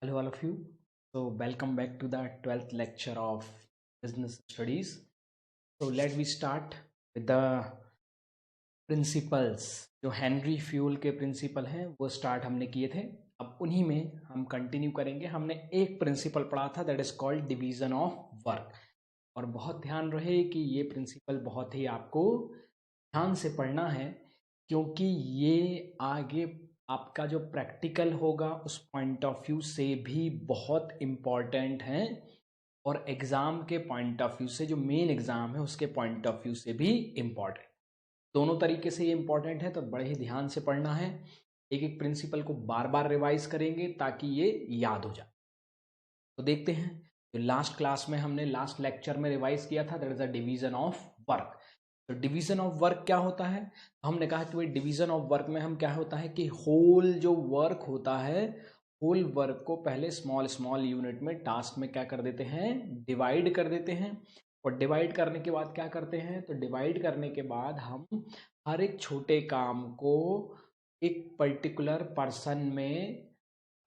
Hello, all of you. So, welcome back to the 12th lecture of business studies. So, let me start with the principles जो Henry fuel के principal हैं वो start हमने किए थे। अब उन्हीं में हम कंटिन्यू करेंगे। हमने एक प्रिंसिपल पढ़ा था that is called division of work, और बहुत ध्यान रहे कि ये प्रिंसिपल बहुत ही आपको ध्यान से पढ़ना है, क्योंकि ये आगे आपका जो प्रैक्टिकल होगा उस पॉइंट ऑफ व्यू से भी बहुत इम्पॉर्टेंट है, और एग्ज़ाम के पॉइंट ऑफ व्यू से जो मेन एग्ज़ाम है उसके पॉइंट ऑफ व्यू से भी इम्पॉर्टेंट। दोनों तरीके से ये इम्पॉर्टेंट है, तो बड़े ही ध्यान से पढ़ना है। एक एक प्रिंसिपल को बार बार रिवाइज करेंगे ताकि ये याद हो जाए। तो देखते हैं, जो लास्ट क्लास में हमने लास्ट लेक्चर में रिवाइज किया था that is the division of work. तो डिवीजन ऑफ वर्क क्या होता है? हमने कहा कि भाई डिवीजन ऑफ वर्क में हम क्या होता है कि होल जो वर्क होता है, होल वर्क को पहले स्मॉल स्मॉल यूनिट में टास्क में क्या कर देते हैं, डिवाइड कर देते हैं। और डिवाइड करने के बाद क्या करते हैं, तो डिवाइड करने के बाद हम हर एक छोटे काम को एक पर्टिकुलर पर्सन में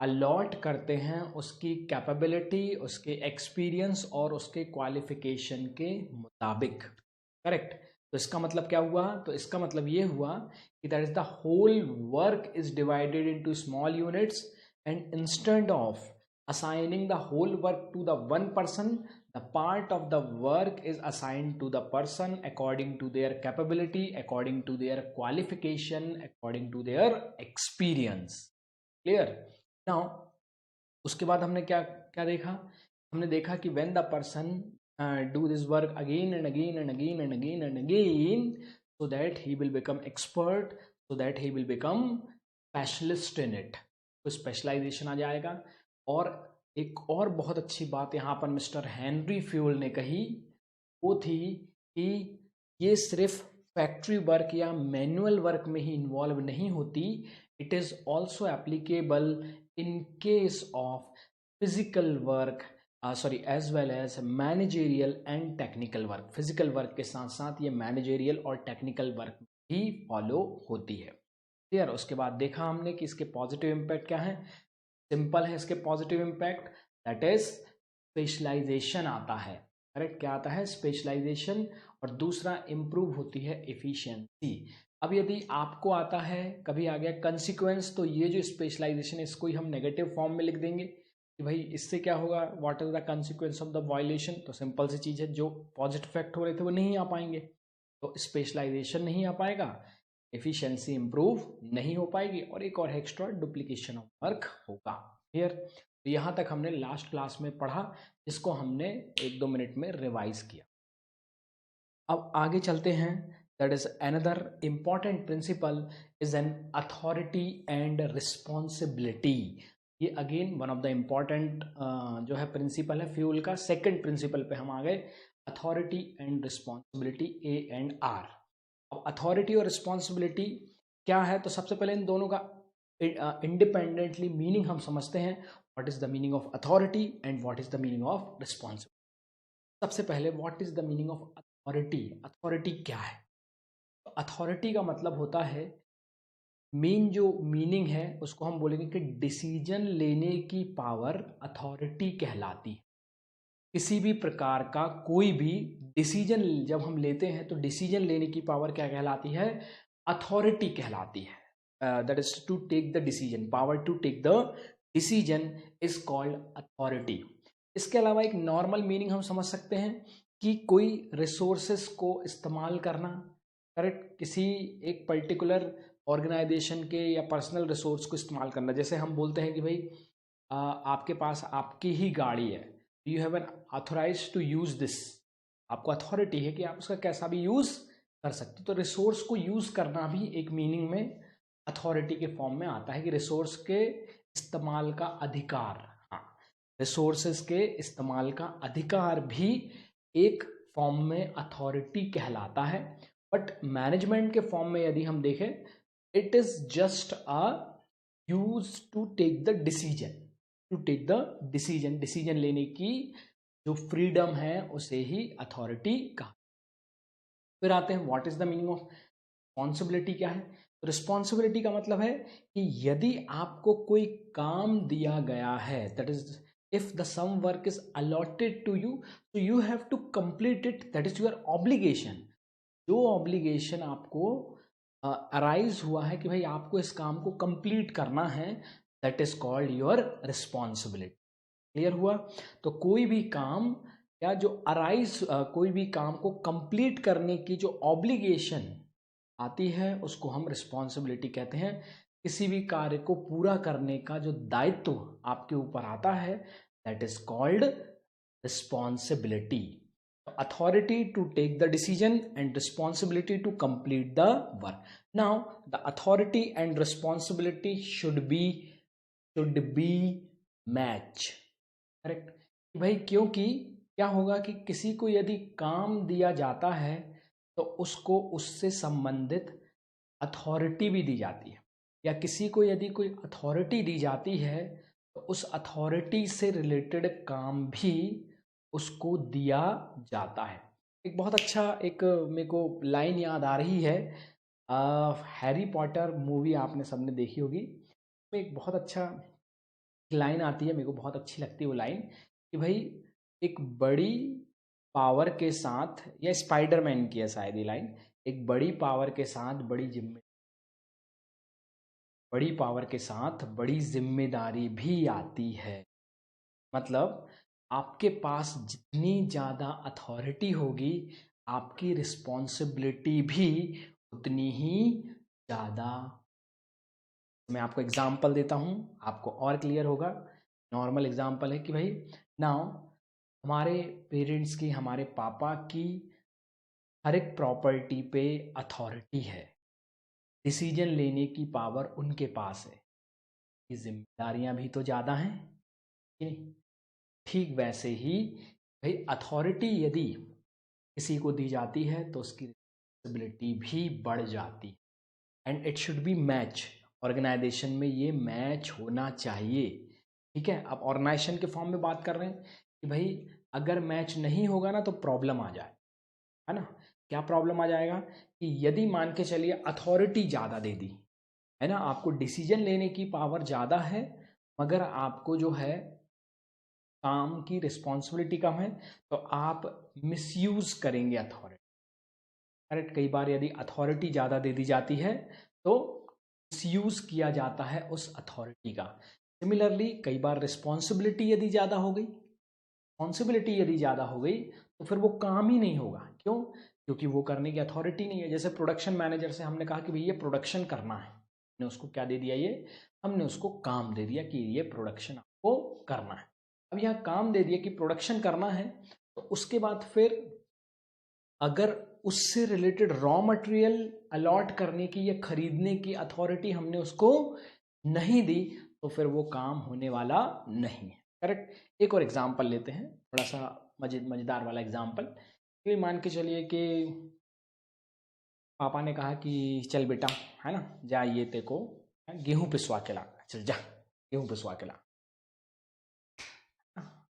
अलॉट करते हैं, उसकी कैपेबिलिटी, उसके एक्सपीरियंस और उसके क्वालिफिकेशन के मुताबिक। करेक्ट। तो इसका मतलब क्या हुआ? तो इसका मतलब ये हुआ कि that is the whole work is divided into small units, and instead of assigning the whole work to the one person, the part of the work is assigned to the person according to their capability, according to their qualification, according to their experience. Clear? Now उसके बाद हमने क्या क्या देखा? हमने देखा कि when the person do this work again and again and again and again and again, so that he will become expert, so that he will become specialist in it, तो स्पेशलाइजेशन आ जाएगा। और एक और बहुत अच्छी बात यहाँ पर मिस्टर हेनरी फ्यूल ने कही, वो थी कि ये सिर्फ फैक्ट्री वर्क या मैनुअल वर्क में ही इन्वॉल्व नहीं होती, it is also applicable in case of physical work, sorry, as well as managerial and technical work. physical work के साथ साथ ये managerial और technical work भी फॉलो होती है। क्लियर? उसके बाद देखा हमने कि इसके पॉजिटिव इम्पैक्ट क्या है। सिंपल है इसके positive impact, that is specialisation आता है। करेक्ट? क्या आता है? स्पेशलाइजेशन। और दूसरा इम्प्रूव होती है एफिशिएंसी। अब यदि आपको आता है, कभी आ गया कंसिक्वेंस, तो ये जो स्पेशलाइजेशन इसको ही हम नेगेटिव फॉर्म में लिख देंगे कि भाई इससे क्या होगा, what is the consequence of the violation. तो सिंपल सी चीज़ है, जो पॉजिटिव इफेक्ट हो रहे थे वो नहीं आ पाएंगे, तो स्पेशलाइजेशन नहीं आ पाएगा, एफिशिएंसी इंप्रूव नहीं हो पाएगी, और एक और एक्स्ट्रा डुप्लीकेशन ऑफ वर्क होगा। क्लियर? तो यहाँ तक हमने लास्ट क्लास में पढ़ा, जिसको हमने 1-2 मिनट में रिवाइज किया। अब आगे चलते हैं। That is another important principle is an authority and responsibility. ये again one of the important जो है प्रिंसिपल है फ्यूल का। सेकंड प्रिंसिपल पे हम आ गए, authority and responsibility, A and R. अब अथॉरिटी और रिस्पॉन्सिबिलिटी क्या है, तो सबसे पहले इन दोनों का इंडिपेंडेंटली मीनिंग हम समझते हैं। What is the meaning of authority and what is the meaning of responsibility. सबसे पहले what is the meaning of authority. Authority क्या है? तो अथॉरिटी का मतलब होता है, मेन जो मीनिंग है उसको हम बोलेंगे कि डिसीजन लेने की पावर अथॉरिटी कहलाती है। किसी भी प्रकार का कोई भी डिसीजन जब हम लेते हैं तो डिसीजन लेने की पावर क्या कहलाती है? अथॉरिटी कहलाती है। That is to take the decision, power to take the decision is called authority. इसके अलावा एक नॉर्मल मीनिंग हम समझ सकते हैं कि कोई रिसोर्सेस को इस्तेमाल करना। करेक्ट? किसी एक पर्टिकुलर ऑर्गेनाइजेशन के या पर्सनल रिसोर्स को इस्तेमाल करना। जैसे हम बोलते हैं कि भाई आपके पास आपकी ही गाड़ी है, you have an authorise to use this. आपको अथॉरिटी है कि आप उसका कैसा भी यूज कर सकते हो। तो रिसोर्स को यूज करना भी एक मीनिंग में अथॉरिटी के फॉर्म में आता है, कि रिसोर्स के इस्तेमाल का अधिकार। हाँ, रिसोर्सेज के इस्तेमाल का अधिकार भी एक फॉर्म में अथॉरिटी कहलाता है। बट मैनेजमेंट के फॉर्म में यदि हम देखें, it is just a use to take the decision, to take the decision, decision लेने की जो फ्रीडम है उसे ही अथॉरिटी कहा। फिर आते हैं what is the meaning of responsibility क्या है। रिस्पॉन्सिबिलिटी का मतलब है कि यदि आपको कोई काम दिया गया है, that is if the some work is allotted to you, so you have to complete it, that is your obligation। जो ऑब्लिगेशन आपको अराइज हुआ है कि भाई आपको इस काम को कंप्लीट करना है, that is called your responsibility. Clear हुआ? तो कोई भी काम या जो अराइज कोई भी काम को कंप्लीट करने की जो ऑब्लिगेशन आती है उसको हम रिस्पॉन्सिबिलिटी कहते हैं। किसी भी कार्य को पूरा करने का जो दायित्व आपके ऊपर आता है, that is called responsibility. Authority to take the decision and responsibility to complete the work. Now the authority and responsibility should be match, correct? भाई क्योंकि क्या होगा कि किसी को यदि काम दिया जाता है तो उसको उससे संबंधित अथॉरिटी भी दी जाती है, या किसी को यदि कोई अथॉरिटी दी जाती है तो उस अथॉरिटी से रिलेटेड काम भी उसको दिया जाता है। एक बहुत अच्छा एक मेरे को लाइन याद आ रही है, हैरी पॉटर मूवी आपने सबने देखी होगी, में एक बहुत अच्छा लाइन आती है, मेरे को बहुत अच्छी लगती है वो लाइन कि भाई एक बड़ी पावर के साथ, या स्पाइडरमैन की है शायद ये लाइन, एक बड़ी पावर के साथ बड़ी पावर के साथ बड़ी जिम्मेदारी भी आती है। मतलब आपके पास जितनी ज़्यादा अथॉरिटी होगी आपकी रिस्पॉन्सिबिलिटी भी उतनी ही ज़्यादा। मैं आपको एग्जांपल देता हूँ, आपको और क्लियर होगा। नॉर्मल एग्जांपल है कि भाई नाउ हमारे पेरेंट्स की, हमारे पापा की हर एक प्रॉपर्टी पे अथॉरिटी है, डिसीजन लेने की पावर उनके पास है, ये जिम्मेदारियां भी तो ज़्यादा हैं कि नहीं? ठीक वैसे ही भाई अथॉरिटी यदि किसी को दी जाती है तो उसकी रिस्पॉन्सिबिलिटी भी बढ़ जाती है, and it should be match. Organisation में ये मैच होना चाहिए, ठीक है? अब ऑर्गेनाइजेशन के फॉर्म में बात कर रहे हैं कि भाई अगर मैच नहीं होगा ना तो प्रॉब्लम आ जाए, है ना? क्या प्रॉब्लम आ जाएगा कि यदि मान के चलिए अथॉरिटी ज़्यादा दे दी है ना, आपको डिसीजन लेने की पावर ज़्यादा है मगर आपको जो है काम की रिस्पॉन्सिबिलिटी कम है, तो आप मिसयूज करेंगे अथॉरिटी, करेक्ट? कई बार यदि अथॉरिटी ज़्यादा दे दी जाती है तो मिसयूज किया जाता है उस अथॉरिटी का। सिमिलरली कई बार रिस्पॉन्सिबिलिटी यदि ज़्यादा हो गई, रिस्पॉन्सिबिलिटी यदि ज़्यादा हो गई तो फिर वो काम ही नहीं होगा। क्यों? क्योंकि वो करने की अथॉरिटी नहीं है। जैसे प्रोडक्शन मैनेजर से हमने कहा कि भैया प्रोडक्शन करना है, हमने उसको क्या दे दिया, ये हमने उसको काम दे दिया कि ये प्रोडक्शन आपको करना है। अब यहाँ काम दे दिया कि प्रोडक्शन करना है, तो उसके बाद फिर अगर उससे रिलेटेड रॉ मटेरियल अलॉट करने की या खरीदने की अथॉरिटी हमने उसको नहीं दी तो फिर वो काम होने वाला नहीं है, करेक्ट? एक और एग्जांपल लेते हैं, थोड़ा सा मजेदार वाला एग्जांपल। ये मान के चलिए कि पापा ने कहा कि चल बेटा, है ना, जा ये तेरे को गेहूं पिसवा के ला, चल जा गेहूं पिसवा के ला।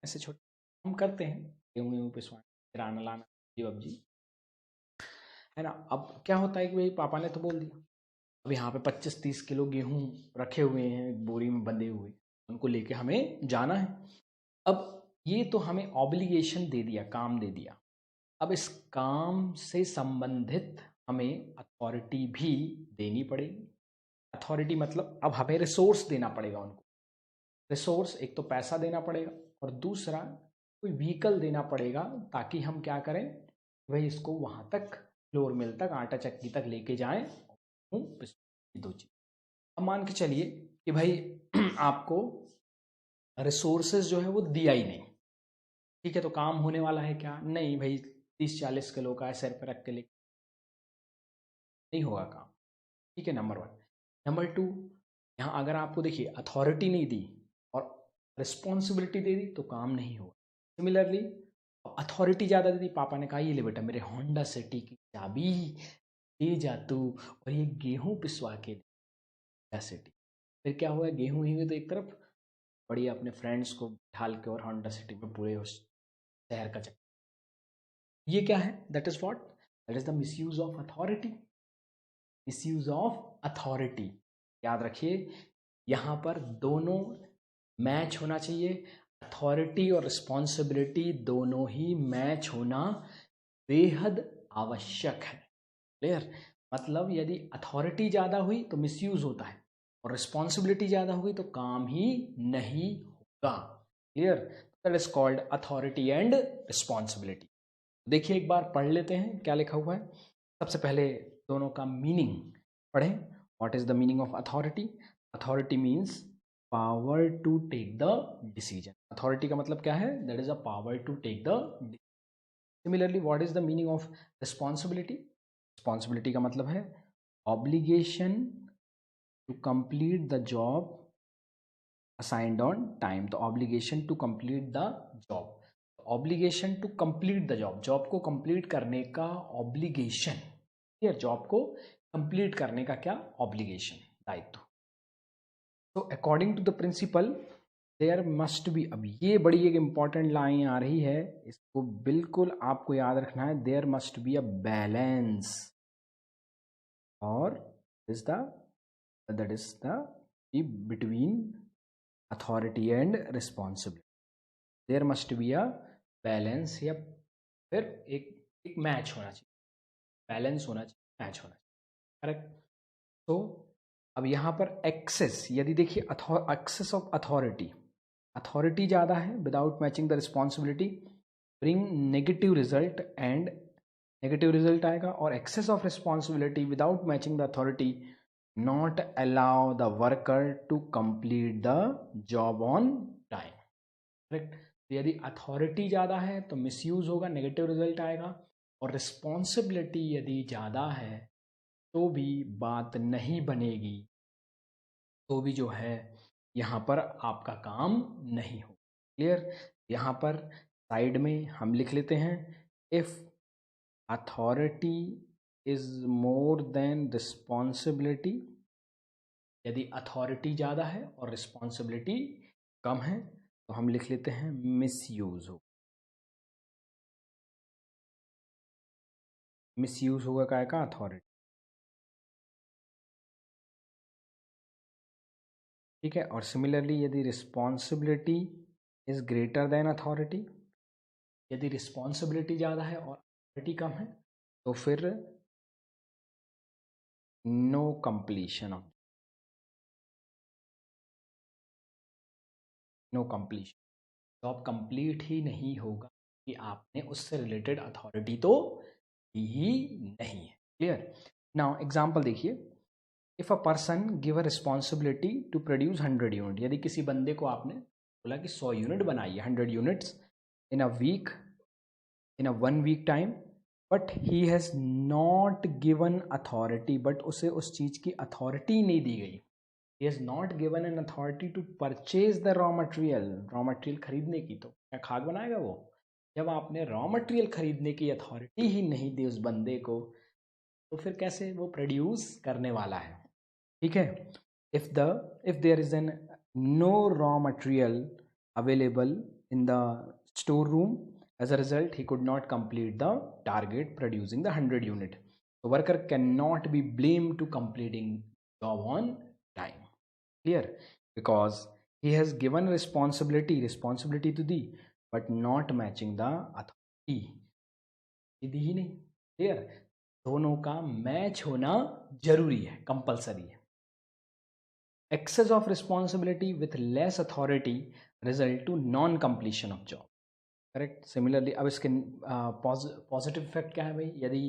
ऐसे छोटे हम करते हैं, गेहूं पिसवा किराना लाना, जी बाबू है ना। अब क्या होता है कि भाई पापा ने तो बोल दिया, अब यहाँ पे 25-30 किलो गेहूं रखे हुए हैं बोरी में बंधे हुए, उनको लेके हमें जाना है। अब ये तो हमें ऑब्लिगेशन दे दिया, काम दे दिया। अब इस काम से संबंधित हमें अथॉरिटी भी देनी पड़ेगी। अथॉरिटी मतलब अब हमें रिसोर्स देना पड़ेगा उनको। रिसोर्स एक तो पैसा देना पड़ेगा और दूसरा कोई व्हीकल देना पड़ेगा ताकि हम क्या करें, वही इसको वहाँ तक फ्लोर मिल तक, आटा चक्की तक लेके जाएं। दो चीज। अब मान के चलिए कि भाई आपको रिसोर्सेज जो है वो दिया ही नहीं, ठीक है? तो काम होने वाला है क्या? नहीं भाई, 30-40 किलो का सिर पर रख के ले नहीं होगा काम, ठीक है? नंबर 1। नंबर 2, यहाँ अगर आपको देखिए अथॉरिटी नहीं दी और रिस्पॉन्सिबिलिटी दे दी तो काम नहीं होगा। सिमिलरली अथॉरिटी ज़्यादा दे दी, पापा ने कहा ये ले बेटा मेरे होंडा सिटी की चाबी ले जा तू और ये गेहूं पिसवा के होंडा सिटी। फिर क्या हुआ, गेहूं ही हुए तो एक तरफ बढ़िया अपने फ्रेंड्स को ढाल के और होंडा सिटी में पूरे उस शहर का चक्कर। ये क्या है? That is what, that is the misuse of authority, misuse of authority. याद रखिए यहाँ पर दोनों मैच होना चाहिए, अथॉरिटी और रिस्पॉन्सिबिलिटी दोनों ही मैच होना बेहद आवश्यक है। क्लियर? मतलब यदि अथॉरिटी ज़्यादा हुई तो मिसयूज होता है और रिस्पॉन्सिबिलिटी ज़्यादा हुई तो काम ही नहीं होगा। Clear? That is called authority and responsibility. देखिए एक बार पढ़ लेते हैं क्या लिखा हुआ है। सबसे पहले दोनों का मीनिंग पढ़ें। What is the meaning of authority? Authority means power to take the decision. Authority का मतलब क्या है? That is a power to take the. Similarly what is the meaning of responsibility? Responsibility का मतलब है obligation to complete the job assigned on time. तो obligation to complete the job, obligation to complete the job, job को complete करने का obligation, clear? Job को complete करने का क्या? ऑब्लिगेशन, दायित्व। तो according to the principle there must be, अब ये बड़ी एक इंपॉर्टेंट लाइन आ रही है, इसको बिल्कुल आपको याद रखना है। There must be a balance और is the that is the between authority and responsibility. There must be a balance, या फिर एक मैच होना चाहिए, बैलेंस होना चाहिए, मैच होना चाहिए। करेक्ट? तो अब यहाँ पर एक्सेस, यदि देखिए एक्सेस ऑफ अथॉरिटी, अथॉरिटी ज़्यादा है without matching the responsibility bring negative result, and negative result आएगा। और excess of responsibility without matching the authority not allow the worker to complete the job on time. Correct? तो यदि authority ज़्यादा है तो misuse होगा, नेगेटिव रिजल्ट आएगा। और रिस्पॉन्सिबिलिटी यदि ज़्यादा है तो भी बात नहीं बनेगी, तो भी जो है यहाँ पर आपका काम नहीं हो। क्लियर? यहाँ पर साइड में हम लिख लेते हैं, if authority is more then responsibility, यदि अथॉरिटी ज़्यादा है और रिस्पॉन्सिबिलिटी कम है तो हम लिख लेते हैं मिसयूज हो। मिसयूज होगा क्या का? अथॉरिटी। ठीक है? और सिमिलरली यदि responsibility is greater than authority, यदि रिस्पॉन्सिबिलिटी ज़्यादा है और अथॉरिटी कम है तो फिर no completion of, no completion, job complete ही नहीं होगा कि आपने उससे रिलेटेड अथॉरिटी तो दी ही नहीं है। क्लियर? नाउ एग्जांपल देखिए, if a person give a responsibility to produce 100 unit, यदि किसी बंदे को आपने बोला कि 100 यूनिट बनाइए, 100 units in a week, in a 1 week time, but he has not given authority, but उसे उस चीज़ की अथॉरिटी नहीं दी गई। He has not given an authority to purchase the raw material, raw material खरीदने की, तो क्या खाद बनाएगा वो? जब आपने रॉ मटेरियल खरीदने की अथॉरिटी ही नहीं दी उस बंदे को, तो फिर कैसे वो प्रोड्यूस करने वाला है? ठीक है? If there is an no raw material available in the storeroom, as a result he could not complete the target producing the 100 unit. The worker cannot be blamed to completing job on time. Clear? Because he has given responsibility to the, but not matching the authority, दी ही नहीं। Clear? दोनों का match होना जरूरी है, compulsory है। Excess of responsibility with less authority result to non completion of job. Correct? Similarly अब इसके पॉजिटिव इफेक्ट क्या है भाई? यदि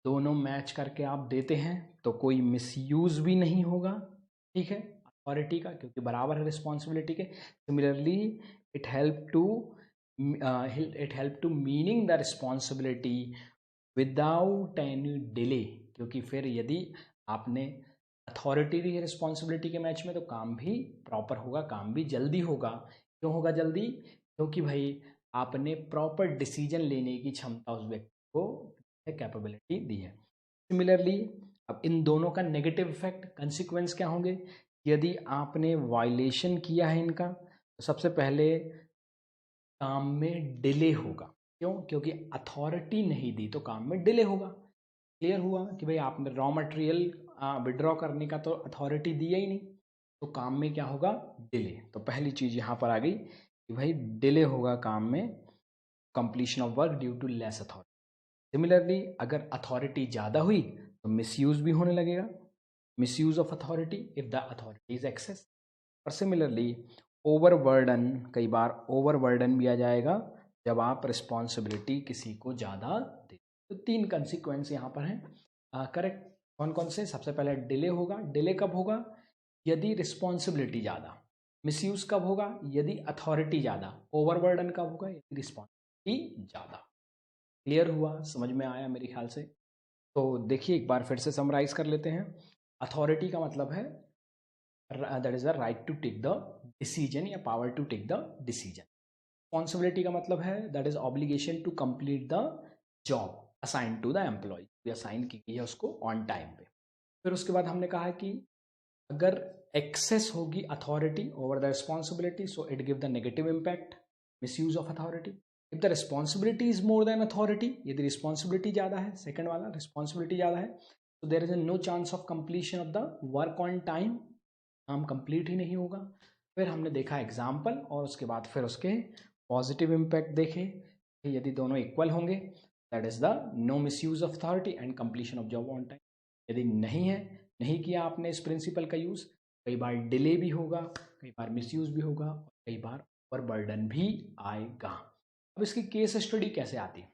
दोनों मैच करके आप देते हैं तो कोई मिसयूज भी नहीं होगा, ठीक है, अथॉरिटी का, क्योंकि बराबर है रिस्पॉन्सिबिलिटी के। Similarly it help to meaning the responsibility without any delay, क्योंकि फिर यदि आपने अथॉरिटी दी है रिस्पॉन्सिबिलिटी के मैच में तो काम भी प्रॉपर होगा, काम भी जल्दी होगा। क्यों होगा जल्दी? क्योंकि भाई आपने प्रॉपर डिसीजन लेने की क्षमता उस व्यक्ति को, कैपेबिलिटी दी है। सिमिलरली अब इन दोनों का नेगेटिव इफेक्ट, कंसिक्वेंस क्या होंगे? यदि आपने वायलेशन किया है इनका तो सबसे पहले काम में डिले होगा। क्यों? क्योंकि अथॉरिटी नहीं दी तो काम में डिले होगा। क्लियर हुआ कि भाई आपने रॉ मटेरियल विड्रॉ करने का तो अथॉरिटी दिया ही नहीं, तो काम में क्या होगा, डिले। तो पहली चीज़ यहाँ पर आ गई कि भाई डिले होगा काम में, completion of work due to less authority. Similarly अगर अथॉरिटी ज़्यादा हुई तो मिसयूज भी होने लगेगा, misuse of authority if the authority is excess. और सिमिलरली ओवरबर्डन, कई बार ओवरबर्डन भी आ जाएगा जब आप रिस्पॉन्सिबिलिटी किसी को ज़्यादा दे। तो 3 कंसिक्वेंस यहाँ पर हैं। करेक्ट कौन कौन से? सबसे पहले डिले होगा। डिले कब होगा? यदि रिस्पॉन्सिबिलिटी ज़्यादा। मिसयूज कब होगा? यदि अथॉरिटी ज़्यादा। ओवरबर्डन कब होगा? यदि रिस्पॉन्सिबिलिटी ज़्यादा। क्लियर हुआ? समझ में आया मेरे ख्याल से? तो देखिए एक बार फिर से समराइज कर लेते हैं। अथॉरिटी का मतलब है that is the right to take the decision या power to take the decision. Responsibility का मतलब है that is obligation to complete the job assign to the employ, assign की गई है उसको ऑन टाइम पे। फिर उसके बाद हमने कहा कि अगर एक्सेस होगी authority over the responsibility so it give the negative impact, misuse of authority. If the responsibility is more than authority, यदि रिस्पॉन्सिबिलिटी ज़्यादा है, सेकंड वाला रिस्पॉन्सिबिलिटी ज़्यादा है, तो there is a no chance of completion of the work on time, काम complete ही नहीं होगा। फिर हमने देखा एग्जाम्पल और उसके बाद फिर उसके पॉजिटिव इम्पैक्ट देखे। यदि दोनों इक्वल होंगे that is the no misuse of authority and completion of job on time. यदि नहीं है, नहीं किया आपने इस प्रिंसिपल का यूज़, कई बार डिले भी होगा, कई बार मिसयूज भी होगा और कई बार ओवरबर्डन भी आएगा। अब इसकी केस स्टडी कैसे आती है?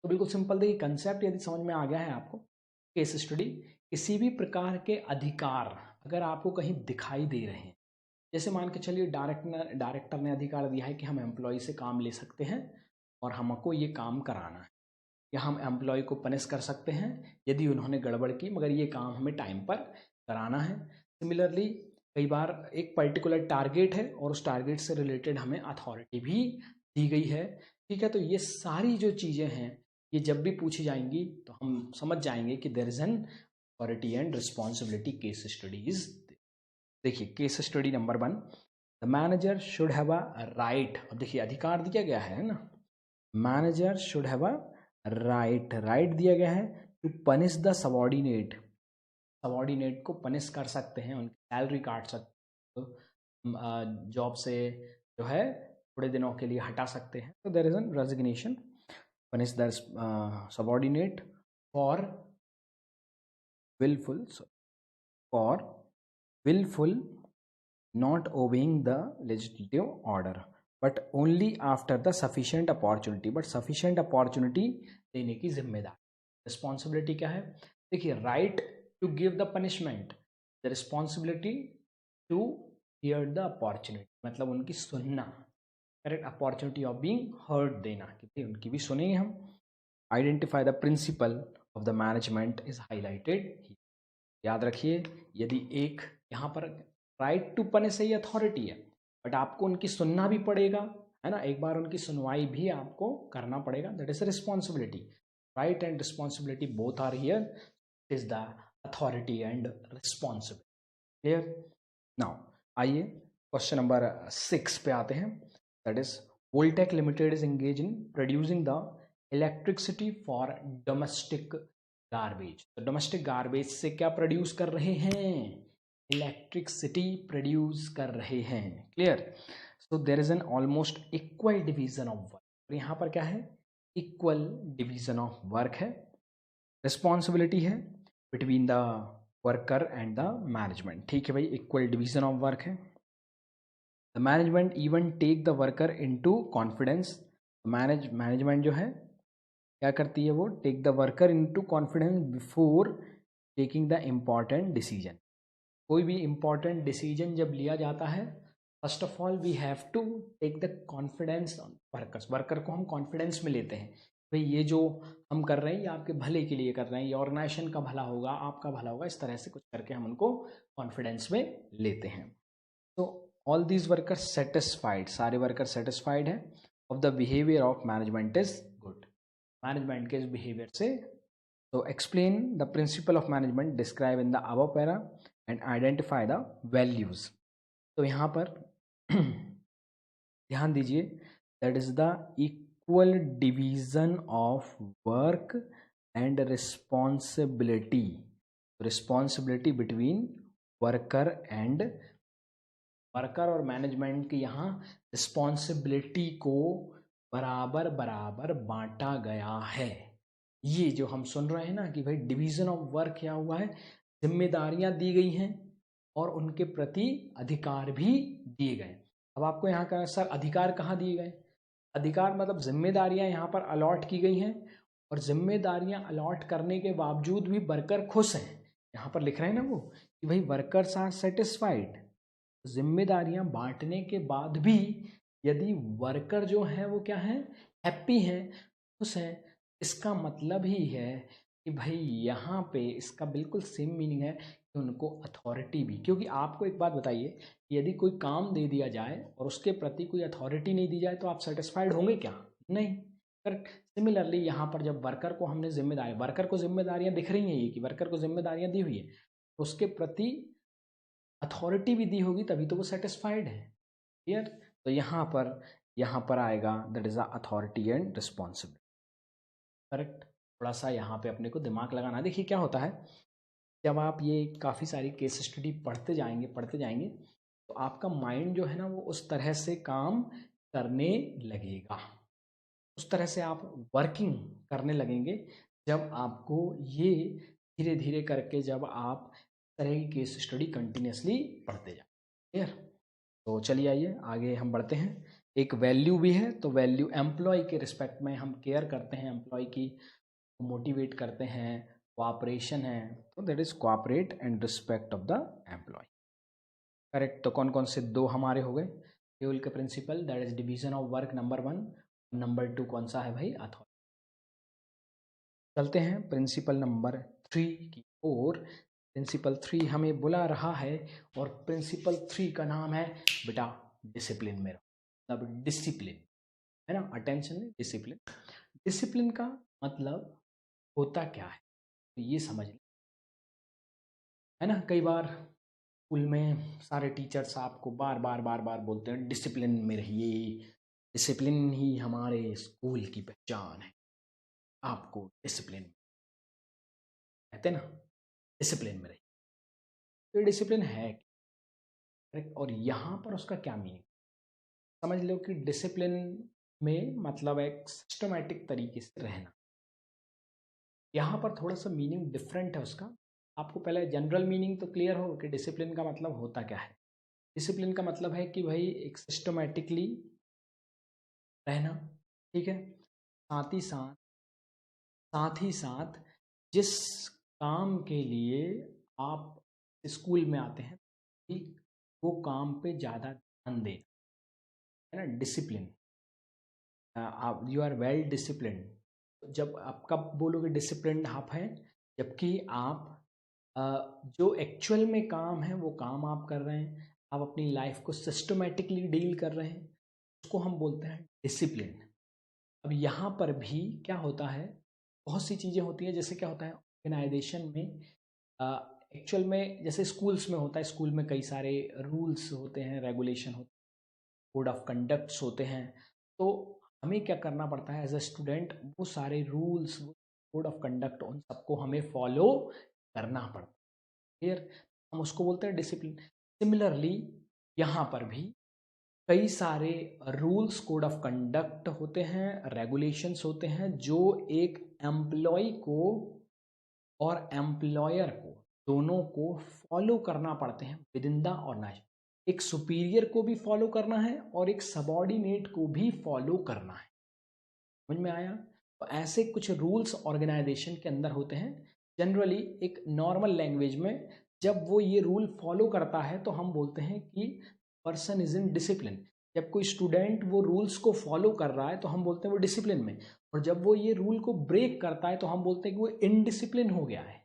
तो बिल्कुल सिंपल, देखिए कंसेप्ट यदि समझ में आ गया है आपको। केस स्टडी, किसी भी प्रकार के अधिकार अगर आपको कहीं दिखाई दे रहे हैं, जैसे मान के चलिए डायरेक्टर ने अधिकार दिया है कि हम एम्प्लॉय से काम ले सकते हैं और हमको ये काम कराना है, या हम एम्प्लॉय को पनिश कर सकते हैं यदि उन्होंने गड़बड़ की, मगर ये काम हमें टाइम पर कराना है। सिमिलरली कई बार एक पर्टिकुलर टारगेट है और उस टारगेट से रिलेटेड हमें अथॉरिटी भी दी गई है। ठीक है, तो ये सारी जो चीज़ें हैं ये जब भी पूछी जाएंगी तो हम समझ जाएंगे कि there is an authority and responsibility case studies. देखिए case study number 1, the manager should have a right. अब देखिए अधिकार दिया गया है ना, manager should have a right, right दिया गया है to punish the subordinate, subordinate को पनिश कर सकते हैं, उनकी सैलरी काट सकते हैं, जॉब से जो है थोड़े दिनों के लिए हटा सकते हैं। तो there is an resignation, punish the subordinate for willful, for willful not obeying the legislative order, but only after the sufficient opportunity, but sufficient opportunity देने की जिम्मेदारी। रिस्पॉन्सिबिलिटी क्या है? देखिए right to give the punishment, the responsibility to hear the opportunity, मतलब उनकी सुनना, correct, opportunity of being heard देना कि भाई उनकी भी सुनेंगे हम। Identify the principle of the management is highlighted. याद रखिए यदि एक यहाँ पर राइट टू पनिश है, अथॉरिटी है, बट आपको उनकी सुनना भी पड़ेगा, है ना, एक बार उनकी सुनवाई भी आपको करना पड़ेगा, that is responsibility. Right and responsibility both are here, is the authority and responsibility. Clear? Now आइए क्वेश्चन नंबर 6 पे आते हैं, that is Voltech limited is engage in producing the electricity for domestic garbage. तो domestic garbage से क्या produce कर रहे हैं? इलेक्ट्रिसिटी प्रोड्यूस कर रहे हैं। Clear? So there is an almost equal division of work, और यहाँ पर क्या है? इक्वल डिवीजन ऑफ वर्क है। रिस्पॉन्सिबिलिटी है between the worker and the management. ठीक है भाई, इक्वल डिवीजन ऑफ वर्क है। The management even take the worker into confidence, management जो है क्या करती है? वो take the worker into confidence before taking the important decision. कोई भी इम्पॉर्टेंट डिसीजन जब लिया जाता है, first of all we have to take the confidence on workers, worker को हम कॉन्फिडेंस में लेते हैं, भाई ये जो हम कर रहे हैं ये आपके भले के लिए कर रहे हैं, ये ऑर्गेनाइजेशन का भला होगा, आपका भला होगा, इस तरह से कुछ करके हम उनको कॉन्फिडेंस में लेते हैं। तो ऑल दीज वर्कर सेटिस्फाइड, सारे वर्कर सेटिस्फाइड है of the behaviour of management is good, management के इस बिहेवियर से। तो explain the principle of management describe in the above para and identify the values. तो यहाँ पर ध्यान दीजिए, that is the equal division of work and responsibility responsibility between worker और मैनेजमेंट की यहाँ रिस्पॉन्सिबिलिटी को बराबर बराबर बांटा गया है। ये जो हम सुन रहे हैं ना कि भाई डिवीजन ऑफ वर्क क्या हुआ है, जिम्मेदारियां दी गई हैं और उनके प्रति अधिकार भी दिए गए। अब आपको यहाँ का सर अधिकार कहाँ दिए गए, अधिकार मतलब जिम्मेदारियां यहाँ पर अलॉट की गई हैं और जिम्मेदारियां अलॉट करने के बावजूद भी वर्कर खुश हैं। यहाँ पर लिख रहे हैं ना वो कि भाई वर्कर्स आर सेटिस्फाइड। जिम्मेदारियां बांटने के बाद भी यदि वर्कर जो है वो क्या है, हैप्पी हैं, खुश हैं, इसका मतलब ही है कि भाई यहाँ पे इसका बिल्कुल सेम मीनिंग है कि उनको अथॉरिटी भी, क्योंकि आपको एक बात बताइए, यदि कोई काम दे दिया जाए और उसके प्रति कोई अथॉरिटी नहीं दी जाए तो आप सेटिस्फाइड होंगे क्या? नहीं। करेक्ट। सिमिलरली यहाँ पर जब वर्कर को हमने वर्कर को जिम्मेदारियां दिख रही हैं, ये कि वर्कर को जिम्मेदारियां दी हुई है, तो उसके प्रति अथॉरिटी भी दी होगी तभी तो वो सेटिस्फाइड है। क्लियर? तो यहाँ पर आएगा that is authority and responsibility. Correct. थोड़ा सा यहाँ पे अपने को दिमाग लगाना। देखिए क्या होता है, जब आप ये काफ़ी सारी केस स्टडी पढ़ते जाएंगे तो आपका माइंड जो है ना वो उस तरह से काम करने लगेगा, उस तरह से आप वर्किंग करने लगेंगे जब आपको ये धीरे धीरे करके जब आप तरह की केस स्टडी कंटिन्यूसली पढ़ते जाए। क्लियर? तो चलिए आइए आगे हम बढ़ते हैं। एक वैल्यू भी है, तो वैल्यू एम्प्लॉय के रिस्पेक्ट में हम केयर करते हैं, एम्प्लॉय की मोटिवेट करते हैं, कोऑपरेशन है, तो that is cooperate and respect of the employ. Correct. तो कौन कौन से दो हमारे हो गए, फ्यूल के principal that is division of work number 1, number 2 कौन सा है भाई, अथॉरिटी। चलते हैं प्रिंसिपल नंबर 3 की ओर। प्रिंसिपल 3 हमें बुला रहा है और प्रिंसिपल 3 का नाम है बेटा डिसिप्लिन में, मतलब डिसिप्लिन है ना, अटेंशन, डिसिप्लिन। डिसिप्लिन का मतलब होता क्या है तो ये समझ लें, है ना। कई बार स्कूल में सारे टीचर्स आपको बार बार बोलते हैं डिसिप्लिन में रहिए, डिसिप्लिन ही हमारे स्कूल की पहचान है, आपको डिसिप्लिन कहते हैं ना, डिसिप्लिन में रहिए। तो ये डिसिप्लिन है करेक्ट, और यहाँ पर उसका क्या मीनिंग, समझ लो कि डिसिप्लिन में मतलब एक सिस्टमैटिक तरीके से रहना। यहाँ पर थोड़ा सा मीनिंग डिफरेंट है उसका। आपको पहले जनरल मीनिंग तो क्लियर हो कि डिसिप्लिन का मतलब होता क्या है। डिसिप्लिन का मतलब है कि भाई एक सिस्टमैटिकली रहना, ठीक है। साथ ही साथ जिस काम के लिए आप स्कूल में आते हैं वो काम पे ज़्यादा ध्यान देना, है ना, डिसिप्लिन। आप यू आर वेल डिसिप्लिन। जब आप कब बोलोगे डिसिप्लिन आप हैं, जबकि आप जो एक्चुअल में काम है वो काम आप कर रहे हैं, आप अपनी लाइफ को सिस्टमेटिकली डील कर रहे हैं, उसको हम बोलते हैं डिसिप्लिन। अब यहाँ पर भी क्या होता है, बहुत सी चीज़ें होती हैं, जैसे क्या होता है ऑर्गेनाइजेशन में एक्चुअल में जैसे स्कूल्स में होता है, स्कूल में कई सारे रूल्स होते हैं, रेगुलेशन होते हैं, कोड ऑफ कंडक्ट्स होते हैं। तो हमें क्या करना पड़ता है एज अ स्टूडेंट, वो सारे रूल्स, कोड ऑफ कंडक्ट, उन सबको हमें फॉलो करना पड़ता है। क्लियर? हम उसको बोलते हैं डिसिप्लिन। सिमिलरली यहाँ पर भी कई सारे रूल्स, कोड ऑफ कंडक्ट होते हैं, रेगुलेशंस होते हैं जो एक एम्प्लॉय को और एम्प्लॉयर को दोनों को फॉलो करना पड़ते हैं विद इन द ऑर्गेनाइजेशन। एक सुपीरियर को भी फॉलो करना है और एक सबॉर्डिनेट को भी फॉलो करना है। समझ में आया? तो ऐसे कुछ रूल्स ऑर्गेनाइजेशन के अंदर होते हैं। जनरली एक नॉर्मल लैंग्वेज में जब वो ये रूल फॉलो करता है तो हम बोलते हैं कि पर्सन इज इन डिसिप्लिन। जब कोई स्टूडेंट वो रूल्स को फॉलो कर रहा है तो हम बोलते हैं वो डिसिप्लिन में, और जब वो ये रूल को ब्रेक करता है तो हम बोलते हैं कि वो इनडिसिप्लिन हो गया है।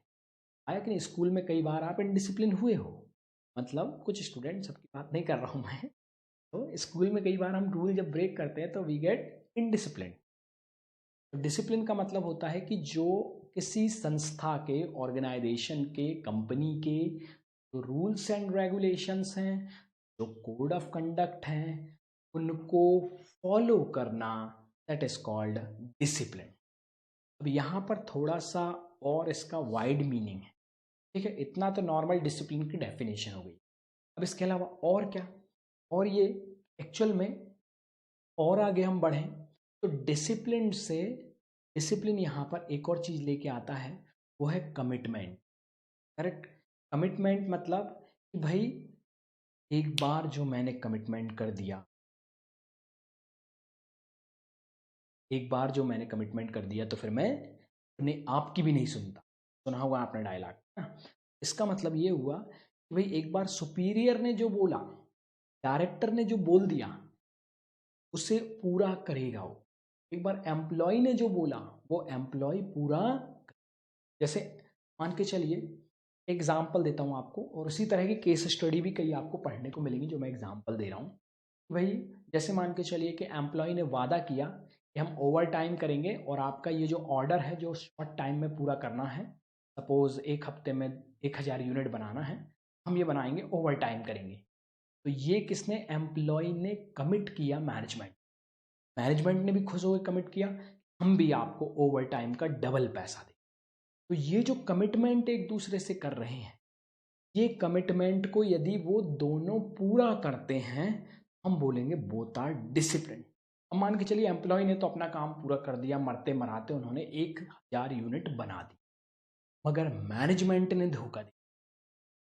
आया कि नहीं? स्कूल में कई बार आप इनडिसिप्लिन हुए हो, मतलब कुछ स्टूडेंट, सबकी बात नहीं कर रहा हूँ मैं, तो स्कूल में कई बार हम रूल जब ब्रेक करते हैं तो वी गेट इनडिसिप्लिन। डिसिप्लिन का मतलब होता है कि जो किसी संस्था के, ऑर्गेनाइजेशन के, कंपनी के जो रूल्स एंड रेगुलेशंस हैं, जो कोड ऑफ कंडक्ट हैं, उनको फॉलो करना, दैट इज कॉल्ड डिसिप्लिन। अब यहाँ पर थोड़ा सा और इसका वाइड मीनिंग है। ठीक है, इतना तो नॉर्मल डिसिप्लिन की डेफिनेशन हो गई। अब इसके अलावा और क्या, और ये एक्चुअल में और आगे हम बढ़ें तो डिसिप्लिन से, डिसिप्लिन यहाँ पर एक और चीज़ लेके आता है, वो है कमिटमेंट। करेक्ट, कमिटमेंट मतलब कि भाई एक बार जो मैंने कमिटमेंट कर दिया, एक बार जो मैंने कमिटमेंट कर दिया तो फिर मैं अपने आप की भी नहीं सुनता। सुना होगा आपने डायलॉग ना। इसका मतलब ये हुआ कि भाई एक बार सुपीरियर ने जो बोला, डायरेक्टर ने जो बोल दिया, उसे पूरा करेगा वो। एक बार एम्प्लॉय ने जो बोला वो एम्प्लॉय पूरा, जैसे मान के चलिए, एग्जाम्पल देता हूँ आपको, और उसी तरह की केस स्टडी भी कई आपको पढ़ने को मिलेंगी जो मैं एग्जाम्पल दे रहा हूँ। भाई जैसे मान के चलिए कि एम्प्लॉय ने वादा किया कि हम ओवर टाइम करेंगे और आपका ये जो ऑर्डर है जो शॉर्ट टाइम में पूरा करना है, सपोज एक हफ्ते में 1000 यूनिट बनाना है, हम ये बनाएंगे, ओवर टाइम करेंगे। तो ये किसने, एम्प्लॉय ने कमिट किया, मैनेजमेंट, मैनेजमेंट ने भी खुश होकर कमिट किया, हम भी आपको ओवर टाइम का डबल पैसा दें। तो ये जो कमिटमेंट एक दूसरे से कर रहे हैं, ये कमिटमेंट को यदि वो दोनों पूरा करते हैं, हम बोलेंगे बोथ आर डिसिप्लिन। अब मान के चलिए एम्प्लॉय ने तो अपना काम पूरा कर दिया, मरते मराते उन्होंने 1000 यूनिट बना दी, मगर मैनेजमेंट ने धोखा दिया।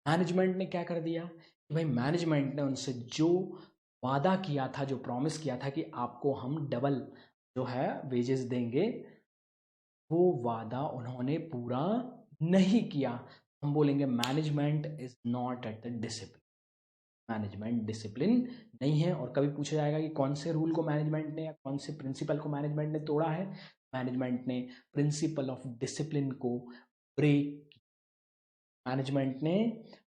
मैनेजमेंट ने क्या कर दिया कि भाई मैनेजमेंट ने उनसे जो वादा किया था, जो प्रॉमिस किया था कि आपको हम डबल जो है वेजेस देंगे, वो वादा उन्होंने पूरा नहीं किया। हम बोलेंगे management is not at the discipline, management discipline नहीं है। और कभी पूछा जाएगा कि कौन से रूल को मैनेजमेंट ने या कौन से प्रिंसिपल को मैनेजमेंट ने तोड़ा है, मैनेजमेंट ने प्रिंसिपल ऑफ डिसिप्लिन को ब्रेक, मैनेजमेंट ने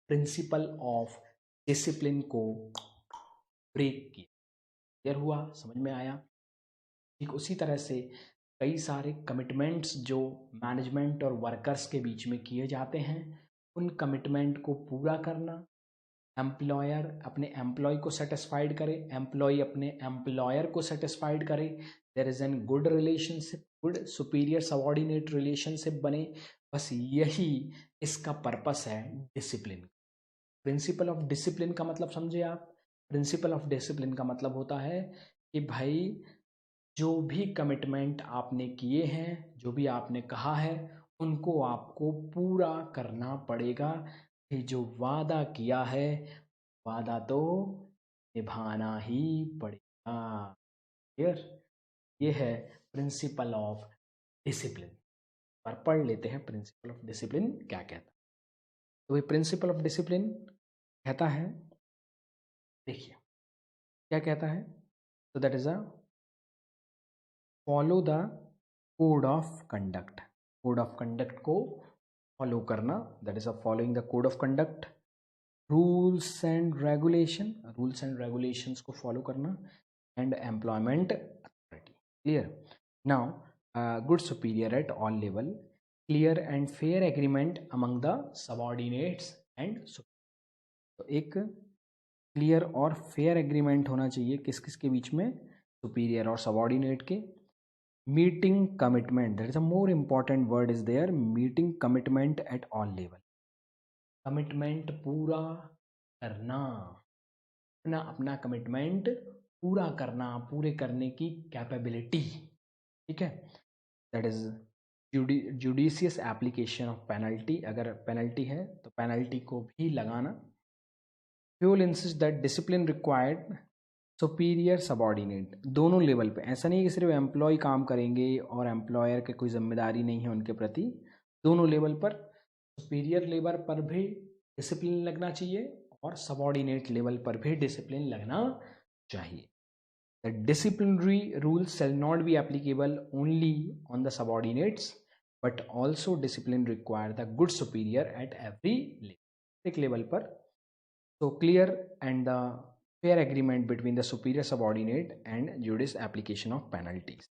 प्रिंसिपल ऑफ डिसिप्लिन को ब्रेक किया। क्लियर हुआ, समझ में आया? ठीक उसी तरह से कई सारे कमिटमेंट्स जो मैनेजमेंट और वर्कर्स के बीच में किए जाते हैं, उन कमिटमेंट को पूरा करना, एम्प्लॉयर अपने एम्प्लॉय को सेटिस्फाइड करे, एम्प्लॉय अपने एम्प्लॉयर को सेटिस्फाइड करे, there is an good relationship, good superior subordinate relationship बने। बस यही इसका पर्पस है डिसिप्लिन। प्रिंसिपल ऑफ डिसिप्लिन का मतलब समझे आप? प्रिंसिपल ऑफ डिसिप्लिन का मतलब होता है कि भाई जो भी कमिटमेंट आपने किए हैं, जो भी आपने कहा है, उनको आपको पूरा करना पड़ेगा। ये जो वादा किया है, वादा तो निभाना ही पड़ेगा। क्लियर? ये है प्रिंसिपल ऑफ डिसिप्लिन। पर पढ़ लेते हैं प्रिंसिपल ऑफ डिसिप्लिन क्या कहता है। तो ये प्रिंसिपल ऑफ डिसिप्लिन कहता है, देखिए क्या कहता है, तो that is a follow the code of conduct. Code of conduct को फॉलो करना, that is a following the code of conduct, rules and regulation, rules and regulations को फॉलो करना, and employment authority. Clear? Now good superior eight all level, clear and fair agreement among the subordinates and, तो एक clear और fair agreement होना चाहिए किस किस के बीच में, सुपीरियर और सबॉर्डिनेट के। Meeting commitment, that is a more important word is there, meeting commitment at all level, commitment पूरा करना, अपना अपना कमिटमेंट पूरा करना, पूरे करने की कैपेबिलिटी। ठीक है, that is judicious application of penalty, अगर पेनल्टी है तो पेनल्टी को भी लगाना। Fuel insist that discipline required superior subordinate, दोनों लेवल पे, ऐसा नहीं कि सिर्फ एम्प्लॉय काम करेंगे और एम्प्लॉयर के कोई जिम्मेदारी नहीं है उनके प्रति, दोनों लेवल पर, सुपीरियर लेवल पर भी डिसिप्लिन लगना चाहिए और सबॉर्डिनेट लेवल पर भी डिसिप्लिन लगना चाहिए। The disciplinary rules shall not be applicable only on the subordinates but also discipline require the good superior at every level, एक लेवल पर। so clear and the fair agreement between the superior subordinate and judice application of penalties।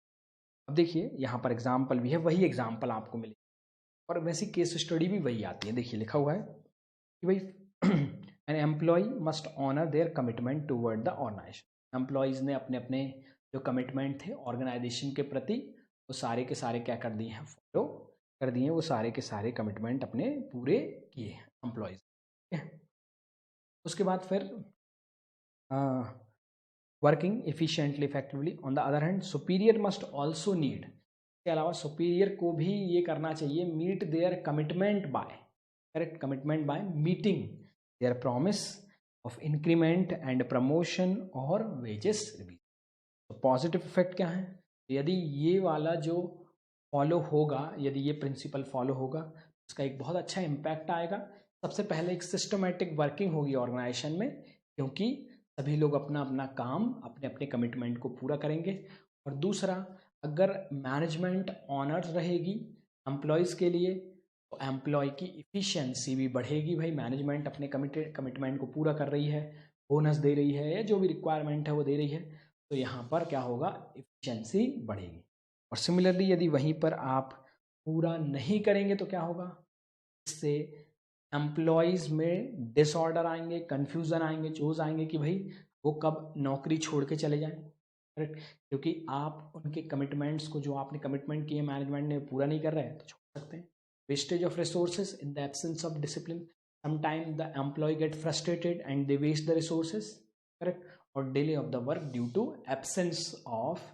अब देखिए यहाँ पर example भी है, वही example आपको मिले और वैसी केस स्टडी भी वही आती है। देखिए लिखा हुआ है कि भाई an employ must honour their commitment toward the organisation, employees ने अपने अपने जो कमिटमेंट थे ऑर्गेनाइजेशन के प्रति वो सारे के सारे क्या कर दिए हैं, फॉलो कर दिए, वो सारे के सारे कमिटमेंट अपने पूरे किए एम्प्लॉयज़। ठीक है, उसके बाद फिर working efficiently effectively. On the other hand superior must also need, इसके अलावा सुपीरियर को भी ये करना चाहिए, meet their commitment by, correct, commitment by meeting their promise of increment and promotion और वेजेस रिव्यू। तो पॉजिटिव इफेक्ट क्या है, यदि ये वाला जो फॉलो होगा, यदि ये प्रिंसिपल फॉलो होगा, इसका एक बहुत अच्छा इम्पैक्ट आएगा। सबसे पहले एक सिस्टमेटिक वर्किंग होगी ऑर्गेनाइजेशन में, क्योंकि सभी लोग अपना अपना काम, अपने अपने कमिटमेंट को पूरा करेंगे। और दूसरा, अगर मैनेजमेंट ऑनर्स रहेगी एम्प्लॉयज़ के लिए, तो एम्प्लॉय की इफ़िशियंसी भी बढ़ेगी। भाई मैनेजमेंट अपने कमिटमेंट को पूरा कर रही है, बोनस दे रही है, या जो भी रिक्वायरमेंट है वो दे रही है, तो यहाँ पर क्या होगा, इफ़िशियंसी बढ़ेगी। और सिमिलरली यदि वहीं पर आप पूरा नहीं करेंगे तो क्या होगा, इससे एम्प्लॉयज़ में डिसऑर्डर आएंगे, कन्फ्यूज़न आएंगे, चोज आएंगे कि भाई वो कब नौकरी छोड़ के चले जाएं, करेक्ट, क्योंकि आप उनके कमिटमेंट्स को, जो आपने कमिटमेंट किए मैनेजमेंट ने, पूरा नहीं कर रहे हैं तो छोड़ सकते हैं। Wastage of resources in the absence of discipline, sometime the employ get frustrated and they waste the resources, correct, और delay of the work due to absence of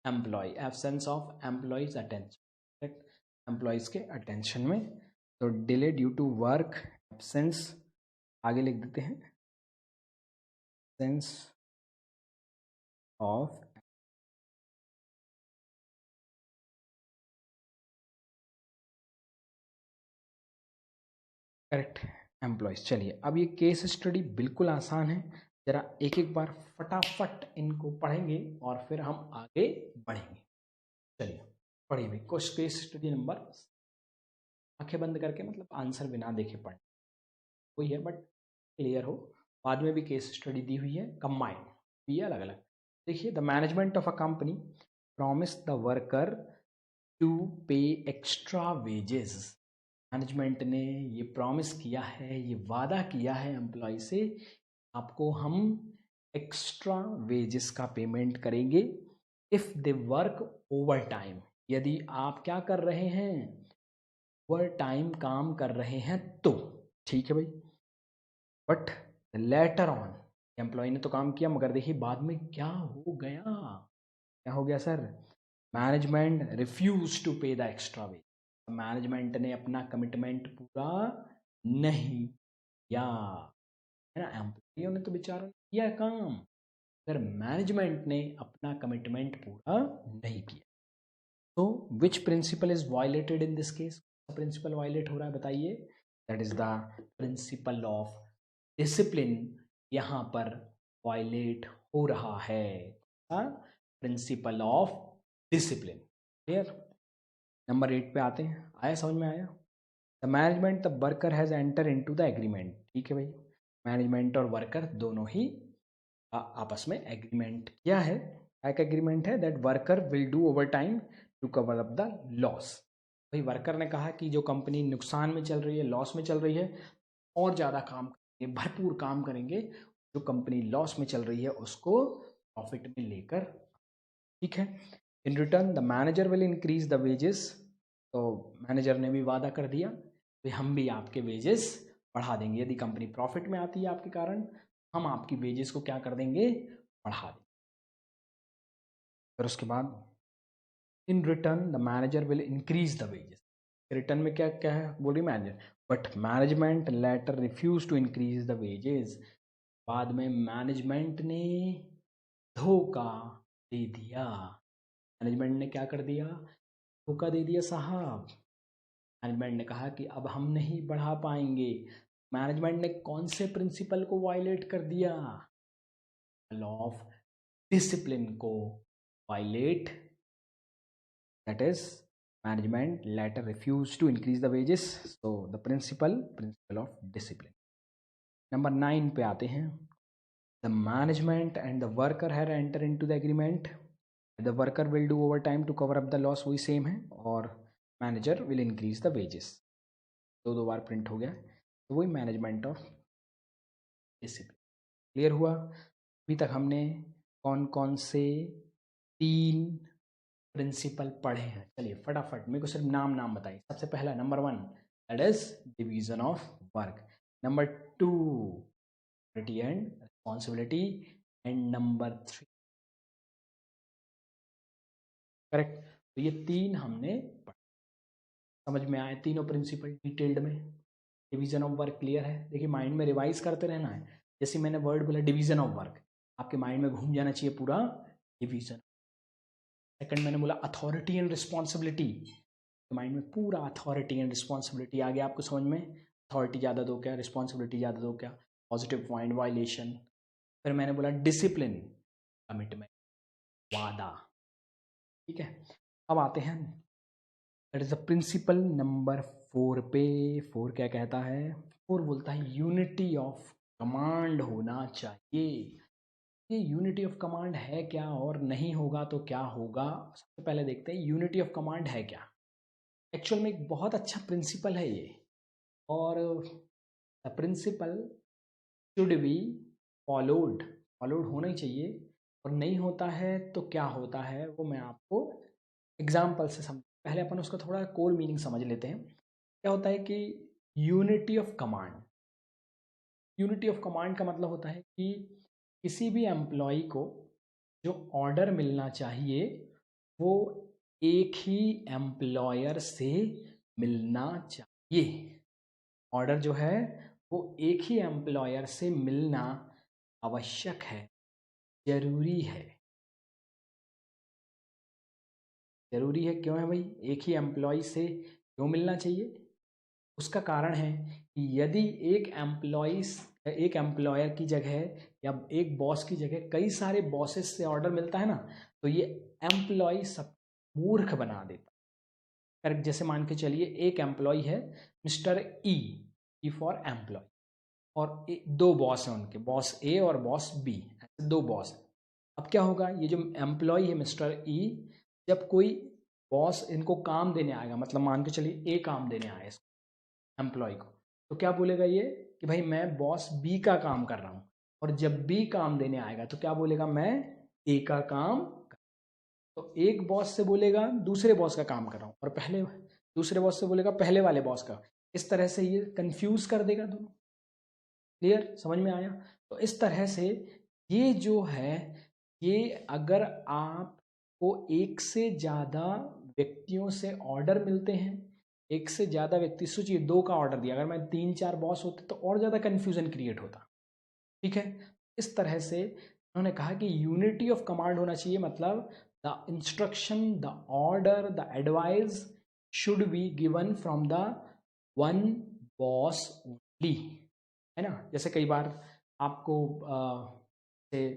employees attention, correct, employees के attention में। तो delay due to work absence, आगे लिख देते हैं, absence of, correct, employees. चलिए अब ये केस स्टडी बिल्कुल आसान है, जरा एक एक बार फटाफट इनको पढ़ेंगे और फिर हम आगे बढ़ेंगे। चलिए पढ़िए भाई, केस स्टडी नंबर, आंखें बंद करके, मतलब आंसर बिना देखे पढ़, कोई है बट क्लियर हो। बाद में भी केस स्टडी दी हुई है, कंबाइंड भी है, अलग अलग। देखिए, the management of a company promise the worker to pay extra wages. Management ने ये प्रॉमिस किया है, ये वादा किया है एम्प्लॉय से, आपको हम एक्स्ट्रा वेजेस का पेमेंट करेंगे if they work over time, यदि आप क्या कर रहे हैं, ओवर टाइम काम कर रहे हैं तो। ठीक है भाई, बट लेटर ऑन, एम्प्लॉय ने तो काम किया, मगर देखिए बाद में क्या हो गया, क्या हो गया सर, मैनेजमेंट रिफ्यूज टू पे द एक्स्ट्रा वेज। मैनेजमेंट ने अपना कमिटमेंट पूरा नहीं किया, है ना, एम्प्लॉइयों ने तो बेचारों ने किया काम, अगर मैनेजमेंट ने अपना कमिटमेंट पूरा नहीं किया। तो which principle is violated in this case, principle violate हो रहा है बताइए, that is the principle of discipline, यहाँ पर वायलेट हो रहा है, principle of discipline. Clear, number 8 पे आते हैं, आया समझ में आया, the management the worker has enter into the agreement. ठीक है भाई, मैनेजमेंट और वर्कर दोनों ही आपस में एग्रीमेंट किया है, एक एग्रीमेंट है, that worker will do over time to cover up the loss. भाई वर्कर ने कहा कि जो कंपनी नुकसान में चल रही है, लॉस में चल रही है, और ज़्यादा काम करेंगे, भरपूर काम करेंगे, जो कंपनी लॉस में चल रही है उसको प्रॉफिट में लेकर। ठीक है, इन return the manager will increase the wages, तो मैनेजर ने भी वादा कर दिया कि हम भी आपके वेजेस बढ़ा देंगे, यदि कंपनी प्रॉफिट में आती है आपके कारण, हम आपकी वेजेस को क्या कर देंगे, बढ़ा देंगे। फिर उसके बाद in return the manager will increase the wages, return में क्या क्या है, बोली manager, but management later refuse to increase the wages, बाद में मैनेजमेंट ने धोखा दे दिया, मैनेजमेंट ने क्या कर दिया, धोखा दे दिया साहब। मैनेजमेंट ने कहा कि अब हम नहीं बढ़ा पाएंगे, मैनेजमेंट ने कौन से प्रिंसिपल को वायलेट कर दिया, लॉ ऑफ डिसिप्लिन को violate, that is management later refuse to increase the wages, so the principle of discipline. Number 9 पे आते हैं, the management and the worker have enter into the agreement, the worker will do over time to cover up the loss, वही same है, और manager will increase the wages, दो बार print हो गया, तो वही मैनेजमेंट ऑफ डिसिप्लिन। क्लियर हुआ, अभी तक हमने कौन कौन से 3 प्रिंसिपल पढ़े हैं? चलिए फटाफट मेरे को सिर्फ नाम बताइए। सबसे पहला number 1 that is division of work, number 2 authority and responsibility, and number 3 correct. तो ये 3 हमने पढ़ा, समझ में आए तीनों प्रिंसिपल डिटेल्ड में। डिवीजन ऑफ वर्क क्लियर है? देखिए माइंड में रिवाइज करते रहना है। जैसे मैंने वर्ड बोला डिवीजन ऑफ वर्क, आपके माइंड में घूम जाना चाहिए पूरा डिवीजन। सेकंड मैंने बोला अथॉरिटी एंड रिस्पॉन्सिबिलिटी, माइंड में पूरा अथॉरिटी एंड रिस्पॉन्सिबिलिटी आ गया आपको समझ में। अथॉरिटी ज़्यादा दो क्या, रिस्पॉन्सिबिलिटी ज़्यादा दो क्या, पॉजिटिव पॉइंट, वायलेशन। फिर मैंने बोला डिसिप्लिन, कमिटमेंट, वादा। ठीक है, अब आते हैं that is the principle number 4 पे। 4 क्या कहता है? 4 बोलता है यूनिटी ऑफ कमांड होना चाहिए। ये यूनिटी ऑफ कमांड है क्या, और नहीं होगा तो क्या होगा? सबसे पहले देखते हैं यूनिटी ऑफ कमांड है क्या। एक्चुअल में एक बहुत अच्छा प्रिंसिपल है ये, और the principle should be followed, followed होना ही चाहिए। और नहीं होता है तो क्या होता है वो मैं आपको एग्जाम्पल से समझ, पहले अपन उसका थोड़ा कोर मीनिंग समझ लेते हैं। क्या होता है कि unity of command, unity of command का मतलब होता है कि किसी भी एम्प्लॉय को जो ऑर्डर मिलना चाहिए वो एक ही एम्प्लॉयर से मिलना चाहिए। ऑर्डर जो है वो एक ही एम्प्लॉयर से मिलना आवश्यक है, जरूरी है। जरूरी है क्यों है भाई? एक ही एम्प्लॉय से क्यों मिलना चाहिए? उसका कारण है कि यदि एक एम्प्लॉयर की जगह या एक बॉस की जगह कई सारे बॉसेस से ऑर्डर मिलता है ना, तो ये एम्प्लॉय सब मूर्ख बना देता। करेक्ट, जैसे मान के चलिए एक एम्प्लॉय है मिस्टर ई फॉर एम्प्लॉय, और दो बॉस हैं उनके, बॉस ए और बॉस बी, ऐसे दो बॉस हैं। अब क्या होगा, ये जो एम्प्लॉय है मिस्टर ई, जब कोई बॉस इनको काम देने आएगा, मतलब मान के चलिए ए काम देने आया एम्प्लॉय को, तो क्या बोलेगा ये कि भाई मैं बॉस बी का काम कर रहा हूँ। और जब बी काम देने आएगा तो क्या बोलेगा, मैं ए का काम। तो एक बॉस से बोलेगा दूसरे बॉस का काम कर रहा हूँ, और पहले दूसरे बॉस से बोलेगा पहले वाले बॉस का। इस तरह से ये कंफ्यूज कर देगा दोनों। क्लियर, समझ में आया? तो इस तरह से ये जो है, ये अगर आपको एक से ज़्यादा व्यक्तियों से ऑर्डर मिलते हैं, एक से ज़्यादा व्यक्ति, सोचिए दो का ऑर्डर दिया, अगर मैं 3-4 बॉस होते तो और ज़्यादा कन्फ्यूजन क्रिएट होता। ठीक है, इस तरह से उन्होंने कहा कि यूनिटी ऑफ कमांड होना चाहिए, मतलब the instruction, the order, the advice should be given from the one boss only, है ना। जैसे कई बार आपको से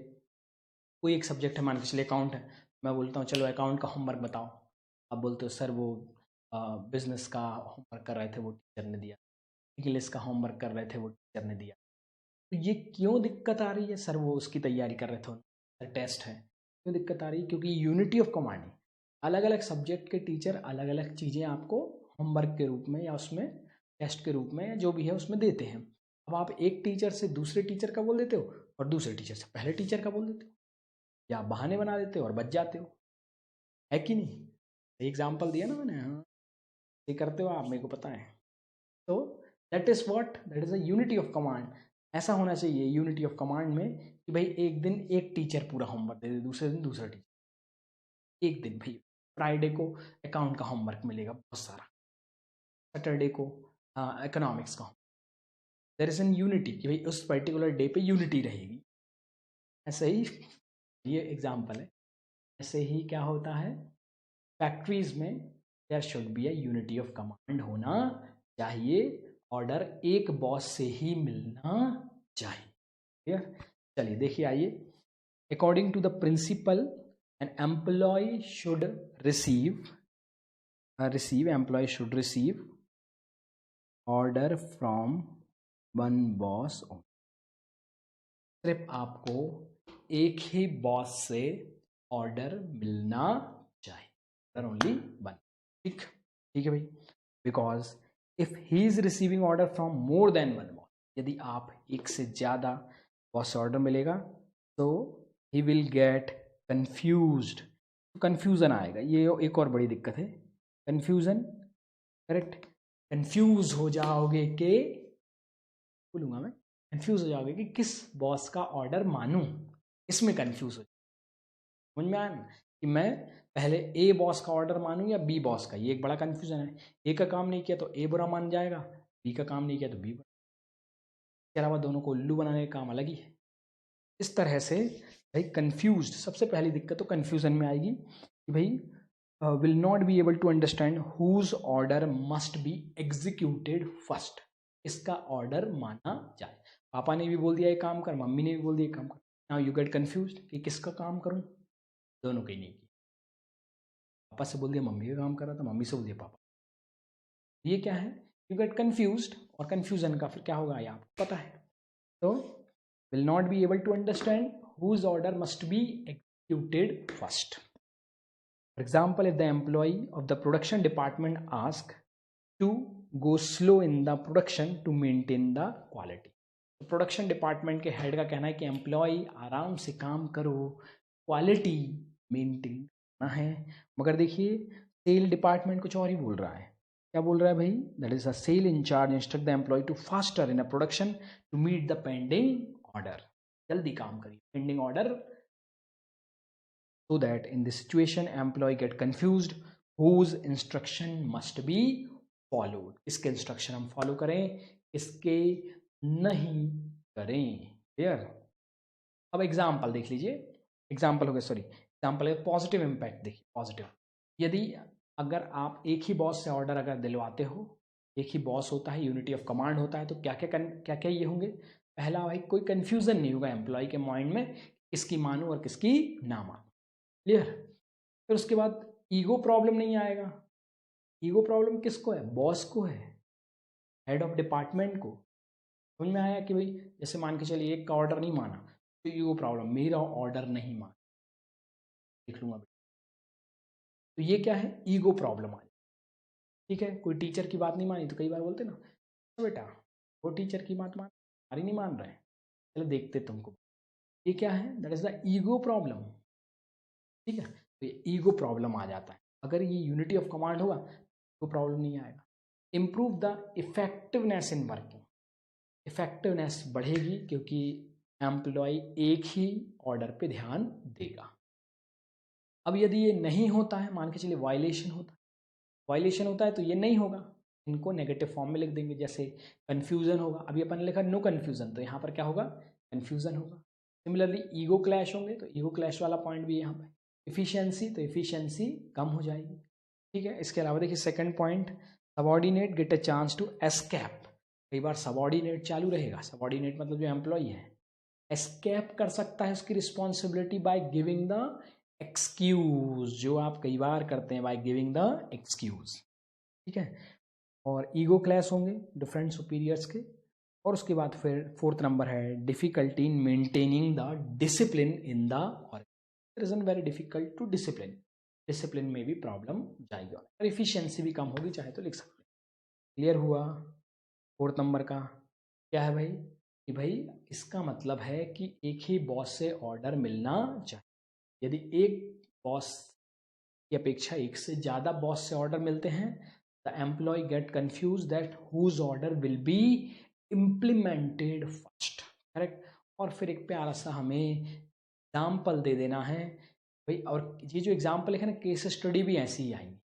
कोई एक सब्जेक्ट है, मान के चलिए अकाउंट है, मैं बोलता हूँ चलो अकाउंट का होमवर्क बताओ, आप बोलते हो सर वो बिजनेस का होमवर्क कर रहे थे वो टीचर ने दिया, इंग्लिश का होमवर्क कर रहे थे वो टीचर ने दिया। तो ये क्यों दिक्कत आ रही है? सर वो उसकी तैयारी कर रहे थे, सर टेस्ट है। क्यों दिक्कत आ रही है? क्योंकि यूनिटी ऑफ कमांड है, अलग अलग सब्जेक्ट के टीचर अलग अलग चीज़ें आपको होमवर्क के रूप में या उसमें टेस्ट के रूप में जो भी है उसमें देते हैं। अब आप एक टीचर से दूसरे टीचर का बोल देते हो और दूसरे टीचर से पहले टीचर का बोल देते हो, या बहाने बना देते हो और बच जाते हो, है कि नहीं? एग्जाम्पल दिया ना मैंने, हाँ ये करते हो आप, मेरे को पता है। तो that is what, that is a unity of command. ऐसा होना चाहिए यूनिटी ऑफ कमांड में कि भाई एक दिन एक टीचर पूरा होमवर्क दे दे, दूसरे दिन दूसरा टीचर। एक दिन भाई फ्राइडे को अकाउंट का होमवर्क मिलेगा बहुत सारा, सैटरडे को इकोनॉमिक्स का। देयर इज एन यूनिटी कि भाई उस पर्टिकुलर डे पे यूनिटी रहेगी। ऐसे ही ये एग्जाम्पल है। ऐसे ही क्या होता है, फैक्ट्रीज में there should be a unity of command होना चाहिए, ऑर्डर एक बॉस से ही मिलना चाहिए। क्लियर? चलिए देखिए, आइए, according to the principle an employ should employ should receive order from one boss. सिर्फ आपको एक ही बॉस से ऑर्डर मिलना चाहिए, ऑर्डर ओनली वन। ठीक, ठीक है भाई, because if he is receiving order from more than one boss, यदि आप एक से ज़्यादा बॉस से ऑर्डर मिलेगा तो ही विल गेट कंफ्यूज्ड। तो कन्फ्यूज़न आएगा, ये एक और बड़ी दिक्कत है, कन्फ्यूज़न। करेक्ट, कन्फ्यूज हो जाओगे कि, बोलूँगा मैं, कन्फ्यूज हो जाओगे कि किस बॉस का ऑर्डर मानूं, इसमें कन्फ्यूज हो, समझ में आया ना, कि मैं पहले ए बॉस का ऑर्डर मानूं या बी बॉस का, ये एक बड़ा कन्फ्यूजन है। ए का काम नहीं किया तो ए बुरा मान जाएगा, बी का काम नहीं किया तो बी बुरा, इसके अलावा दोनों को उल्लू बनाने का काम अलग ही है। इस तरह से भाई कन्फ्यूज्ड, सबसे पहली दिक्कत तो कन्फ्यूजन में आएगी कि भाई will not be able to understand whose order must be executed first, इसका ऑर्डर माना जाए। पापा ने भी बोल दिया ये काम कर, मम्मी ने भी बोल दिया काम कर, नाउ यू गेट कन्फ्यूज्ड कि किसका काम करूं, दोनों का ही नहीं किया। पापा से बोल दिया मम्मी का काम कर रहा था, मम्मी से बोल दिया पापा, ये क्या है, यू गेट कन्फ्यूज्ड। और कन्फ्यूजन का फिर क्या होगा ये आपको पता है। तो will not be able to understand whose order must be executed first. For example, if the employee of the production department ask to go slow in the production to maintain the quality. तो production department के head का कहना है कि employ आराम से काम करो, क्वालिटी मेंटेन करना है। मगर देखिए सेल डिपार्टमेंट कुछ और ही बोल रहा है। क्या बोल रहा है भाई, that is a sale incharge instruct the employ to faster in a production to meet the pending order, जल्दी काम करिए pending order, so that in this situation employee get confused whose instruction must be followed, किसके instruction हम follow करें, किसके नहीं करें। Clear. अब एग्जाम्पल देख लीजिए, एग्जाम्पल हो गया, सॉरी एग्जाम्पल है पॉजिटिव इम्पैक्ट। देखिए पॉजिटिव, यदि अगर आप एक ही बॉस से ऑर्डर अगर दिलवाते हो, एक ही बॉस होता है, यूनिटी ऑफ कमांड होता है, तो क्या क्या ये होंगे, पहला भाई कोई कंफ्यूजन नहीं होगा एम्प्लॉय के माइंड में किसकी मानूं और किसकी ना मानूं। क्लियर। फिर उसके बाद ईगो प्रॉब्लम नहीं आएगा। ईगो प्रॉब्लम किसको है, बॉस को है, हेड ऑफ डिपार्टमेंट को। समझ में आया कि भाई जैसे मान के चलिए एक का ऑर्डर नहीं माना तो ईगो प्रॉब्लम, मेरा ऑर्डर नहीं माना, देख लूंगा। तो ये क्या है, ईगो प्रॉब्लम आ जाए। ठीक है, कोई टीचर की बात नहीं मानी तो कई बार बोलते ना, तो बेटा वो टीचर की बात मान, हमारी नहीं मान रहे, चलो देखते तुमको। ये क्या है, that is the ego problem. ठीक है, तो ये ईगो प्रॉब्लम आ जाता है। अगर ये यूनिटी ऑफ कमांड होगा तो प्रॉब्लम नहीं आएगा। Improve the effectiveness in working, effectiveness बढ़ेगी क्योंकि एम्प्लॉय एक ही ऑर्डर पे ध्यान देगा। अब यदि ये नहीं होता है, मान के चलिए वायलेशन होता है, वायलेशन होता है तो ये नहीं होगा, इनको नेगेटिव फॉर्म में लिख देंगे। जैसे कन्फ्यूजन होगा, अभी अपन ने लिखा नो कन्फ्यूजन, तो यहाँ पर क्या होगा, कन्फ्यूजन होगा। सिमिलरली ईगो क्लैश होंगे तो ईगो क्लैश वाला पॉइंट भी यहाँ पे। इफिशियंसी, तो इफिशियंसी कम हो जाएगी। ठीक है, इसके अलावा देखिए second point, subordinate get a chance to escape. कई बार सबॉर्डिनेट चालू रहेगा, सबॉर्डिनेट मतलब जो एम्प्लॉय है एस्केप कर सकता है उसकी responsibility by giving the excuse, जो आप कई बार करते हैं, बाय गिविंग द एक्सक्यूज। ठीक है, और ईगो क्लैश होंगे डिफरेंट सुपीरियर्स के। और उसके बाद फिर फोर्थ नंबर है difficulty in maintaining the discipline in the organisation. It is very difficult to discipline, discipline में भी प्रॉब्लम जाएगी और एफिशिएंसी भी कम होगी, चाहे तो लिख सकते हैं। क्लियर हुआ। फोर्थ नंबर का क्या है भाई, कि भाई इसका मतलब है कि एक ही बॉस से ऑर्डर मिलना चाहिए। यदि एक बॉस की अपेक्षा एक से ज़्यादा बॉस से ऑर्डर मिलते हैं, the employ get confuse that whose order will be implemented first. Correct. और फिर एक प्यारा सा हमें एग्जाम्पल दे देना है भाई, और ये जो एग्जाम्पल है ना, केस स्टडी भी ऐसी ही आएंगी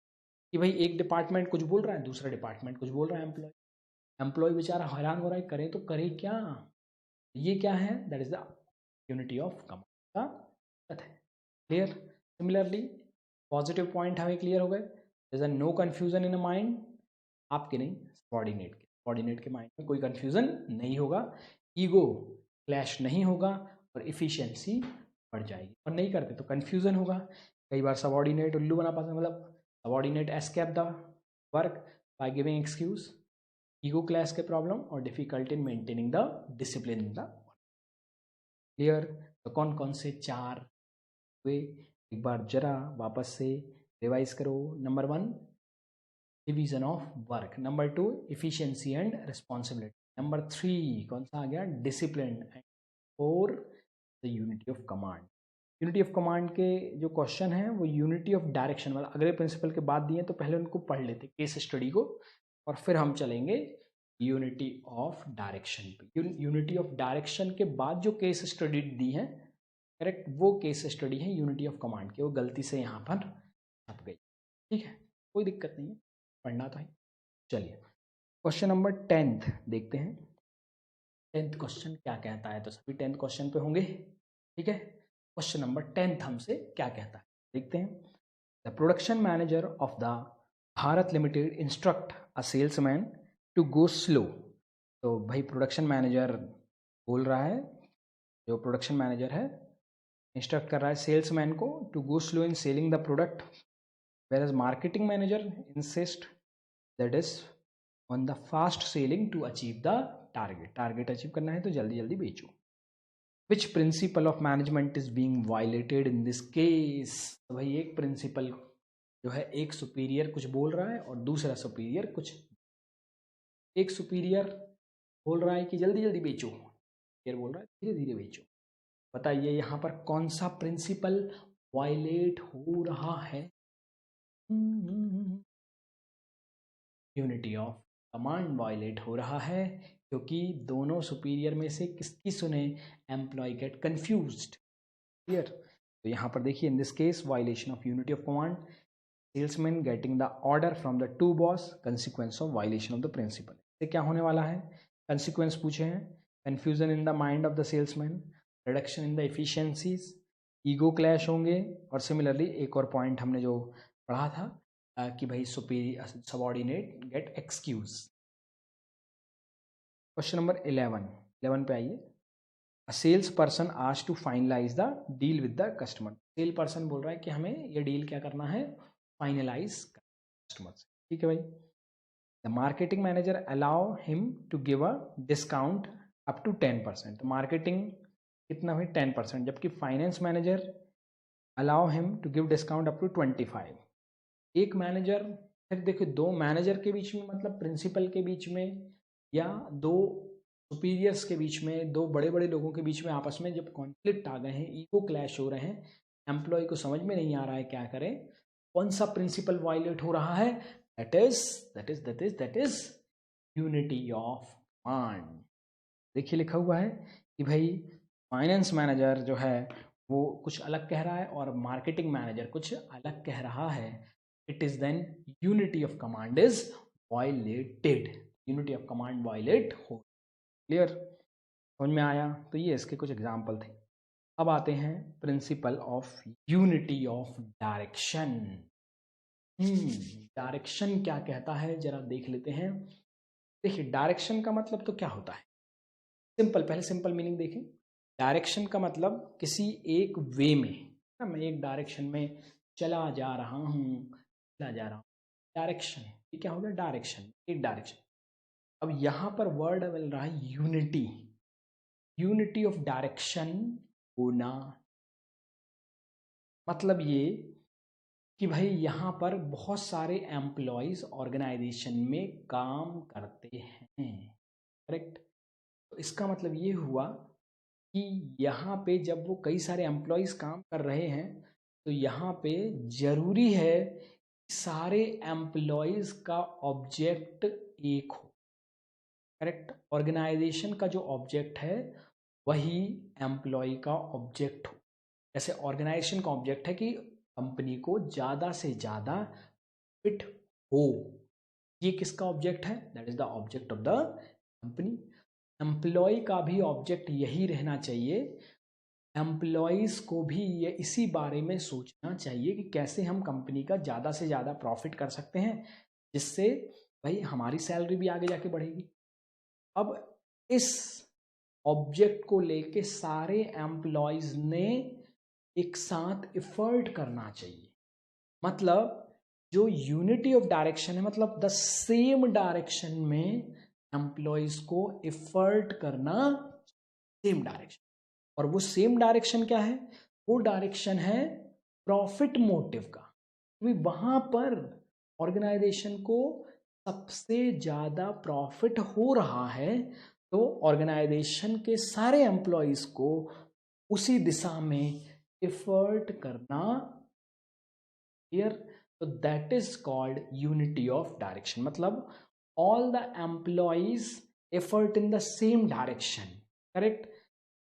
कि भाई एक डिपार्टमेंट कुछ बोल रहा है, दूसरा डिपार्टमेंट कुछ बोल रहा है, एम्प्लॉय, एम्प्लॉय बेचारा हैरान हो रहा है, करे तो करे क्या। ये क्या है, that is the unity of command का अर्थ है। क्लियर। सिमिलरली पॉजिटिव पॉइंट हमें क्लियर हो गए, is a no confusion in a mind, आपके नहीं सबॉर्डिनेट के, सबॉर्डिनेट के माइंड में कोई कन्फ्यूजन नहीं होगा, ईगो क्लैश नहीं होगा और इफिशियंसी बढ़ जाएगी। और नहीं करते तो कन्फ्यूजन होगा, कई बार सबॉर्डिनेट उल्लू बना पाते, मतलब subordinate escape the work by giving excuse, ego clash के प्रॉब्लम और difficulty in maintaining the discipline in the. Clear. तो कौन कौन से चार हुए, एक बार जरा वापस से रिवाइज करो। Number 1 division of work, number 2 efficiency and responsibility, number 3 कौन सा आ गया, discipline, and 4 the unity of command. Unity of command के जो क्वेश्चन हैं वो यूनिटी ऑफ डायरेक्शन मतलब अगले प्रिंसिपल के बाद दिए, तो पहले उनको पढ़ लेते केस स्टडी को और फिर हम चलेंगे यूनिटी ऑफ डायरेक्शन पे। यूनिटी ऑफ डायरेक्शन के बाद जो केस स्टडी दी है, करेक्ट, वो केस स्टडी है यूनिटी ऑफ कमांड की, वो गलती से यहाँ पर छप गई। ठीक है, कोई दिक्कत नहीं है, पढ़ना तो है। चलिए क्वेश्चन नंबर 10 देखते हैं। 10th क्वेश्चन क्या कहता है, तो सभी 10th क्वेश्चन पे होंगे। ठीक है, क्वेश्चन नंबर 10 हमसे क्या कहता है देखते हैं। The production manager of the Bharat limited instruct a salesman to go slow. तो भाई प्रोडक्शन मैनेजर बोल रहा है, जो प्रोडक्शन मैनेजर है इंस्ट्रक्ट कर रहा है सेल्समैन को to go slow in selling the product, whereas marketing manager insist that is on the fast selling to achieve the target. Target achieve करना है तो जल्दी जल्दी बेचो। Which principle of management is being violated in this case. तो भाई एक principal जो है, एक सुपीरियर कुछ बोल रहा है और दूसरा सुपीरियर कुछ, एक सुपीरियर बोल रहा है कि जल्दी जल्दी बेचो, सुपीरियर बोल रहा है धीरे धीरे बेचो। बताइए यहाँ पर कौन सा प्रिंसिपल वायलेट हो रहा है। यूनिटी ऑफ कमांड वायलेट हो रहा है, क्योंकि दोनों सुपीरियर में से किसकी सुने, एम्प्लॉय गेट कंफ्यूज्ड। क्लियर, तो यहाँ पर देखिए in this case violation of unity of command, salesman getting the order from the two boss, consequence of violation of the principle. इससे क्या होने वाला है, कंसिक्वेंस पूछे हैं, confusion in the mind of the salesman, reduction in the efficiencies, ego clash होंगे, और similarly एक और पॉइंट हमने जो पढ़ा था कि भाई superior subordinate get excuse. Question number 11 पे आइए। A sales person asked to finalise the deal with the customer. Sale person बोल रहा है कि हमें ये डील क्या करना है, फाइनलाइज कस्टमर से। ठीक है भाई, the marketing manager allow him to give a discount up to 10%। तो मार्केटिंग कितना हुई 10%, जबकि finance manager allow him to give discount up to 25। एक मैनेजर, फिर देखो दो मैनेजर के बीच में मतलब प्रिंसिपल के बीच में या दो सुपीरियर्स के बीच में, दो बड़े बड़े लोगों के बीच में आपस में जब कॉन्फ्लिक्ट आ गए हैं, ईगो क्लैश हो रहे हैं, एम्प्लॉय को समझ में नहीं आ रहा है क्या करें, कौन सा प्रिंसिपल वायलेट हो रहा है, that is unity of command. देखिए लिखा हुआ है कि भाई फाइनेंस मैनेजर जो है वो कुछ अलग कह रहा है और मार्केटिंग मैनेजर कुछ अलग कह रहा है, it is then unity of command is violated, unity of command violate हो। क्लियर, समझ में आया। तो ये इसके कुछ एग्जाम्पल थे। अब आते हैं principle of unity of direction. Direction क्या कहता है जरा देख लेते हैं। देखिए डायरेक्शन का मतलब तो क्या होता है, सिंपल, पहले सिंपल मीनिंग देखें। डायरेक्शन का मतलब किसी एक वे में, मैं एक डायरेक्शन में चला जा रहा हूँ, डायरेक्शन, ये क्या हो गया, डायरेक्शन, एक डायरेक्शन। अब यहाँ पर वर्ड मिल रहा है यूनिटी, यूनिटी ऑफ डायरेक्शन होना, मतलब ये कि भाई यहाँ पर बहुत सारे एम्प्लॉयज ऑर्गेनाइजेशन में काम करते हैं, करेक्ट। तो इसका मतलब ये हुआ कि यहाँ पे जब वो कई सारे एम्प्लॉयज काम कर रहे हैं तो यहाँ पे जरूरी है सारे एम्प्लॉयज का ऑब्जेक्ट एक हो, करेक्ट। ऑर्गेनाइजेशन का जो ऑब्जेक्ट है वही एम्प्लॉय का ऑब्जेक्ट हो। जैसे ऑर्गेनाइजेशन का ऑब्जेक्ट है कि कंपनी को ज़्यादा से ज़्यादा फिट हो, ये किसका ऑब्जेक्ट है, that is the object of the company. Employ का भी ऑब्जेक्ट यही रहना चाहिए, एम्प्लॉयज़ को भी ये इसी बारे में सोचना चाहिए कि कैसे हम कंपनी का ज़्यादा से ज़्यादा प्रॉफिट कर सकते हैं, जिससे भाई हमारी सैलरी भी आगे जाके बढ़ेगी। अब इस ऑब्जेक्ट को लेके सारे एम्प्लॉयज़ ने एक साथ एफर्ट करना चाहिए, मतलब जो यूनिटी ऑफ डायरेक्शन है, मतलब द सेम डायरेक्शन में एम्प्लॉयज़ को एफर्ट करना, सेम डायरेक्शन। और वो सेम डायरेक्शन क्या है, वो डायरेक्शन है प्रॉफिट मोटिव का। वहां पर ऑर्गेनाइजेशन को सबसे ज्यादा प्रॉफिट हो रहा है, तो ऑर्गेनाइजेशन के सारे एम्प्लॉयज को उसी दिशा में एफर्ट करना क्लियर। तो that is called unity of direction, मतलब all the employees effort in the same direction, correct.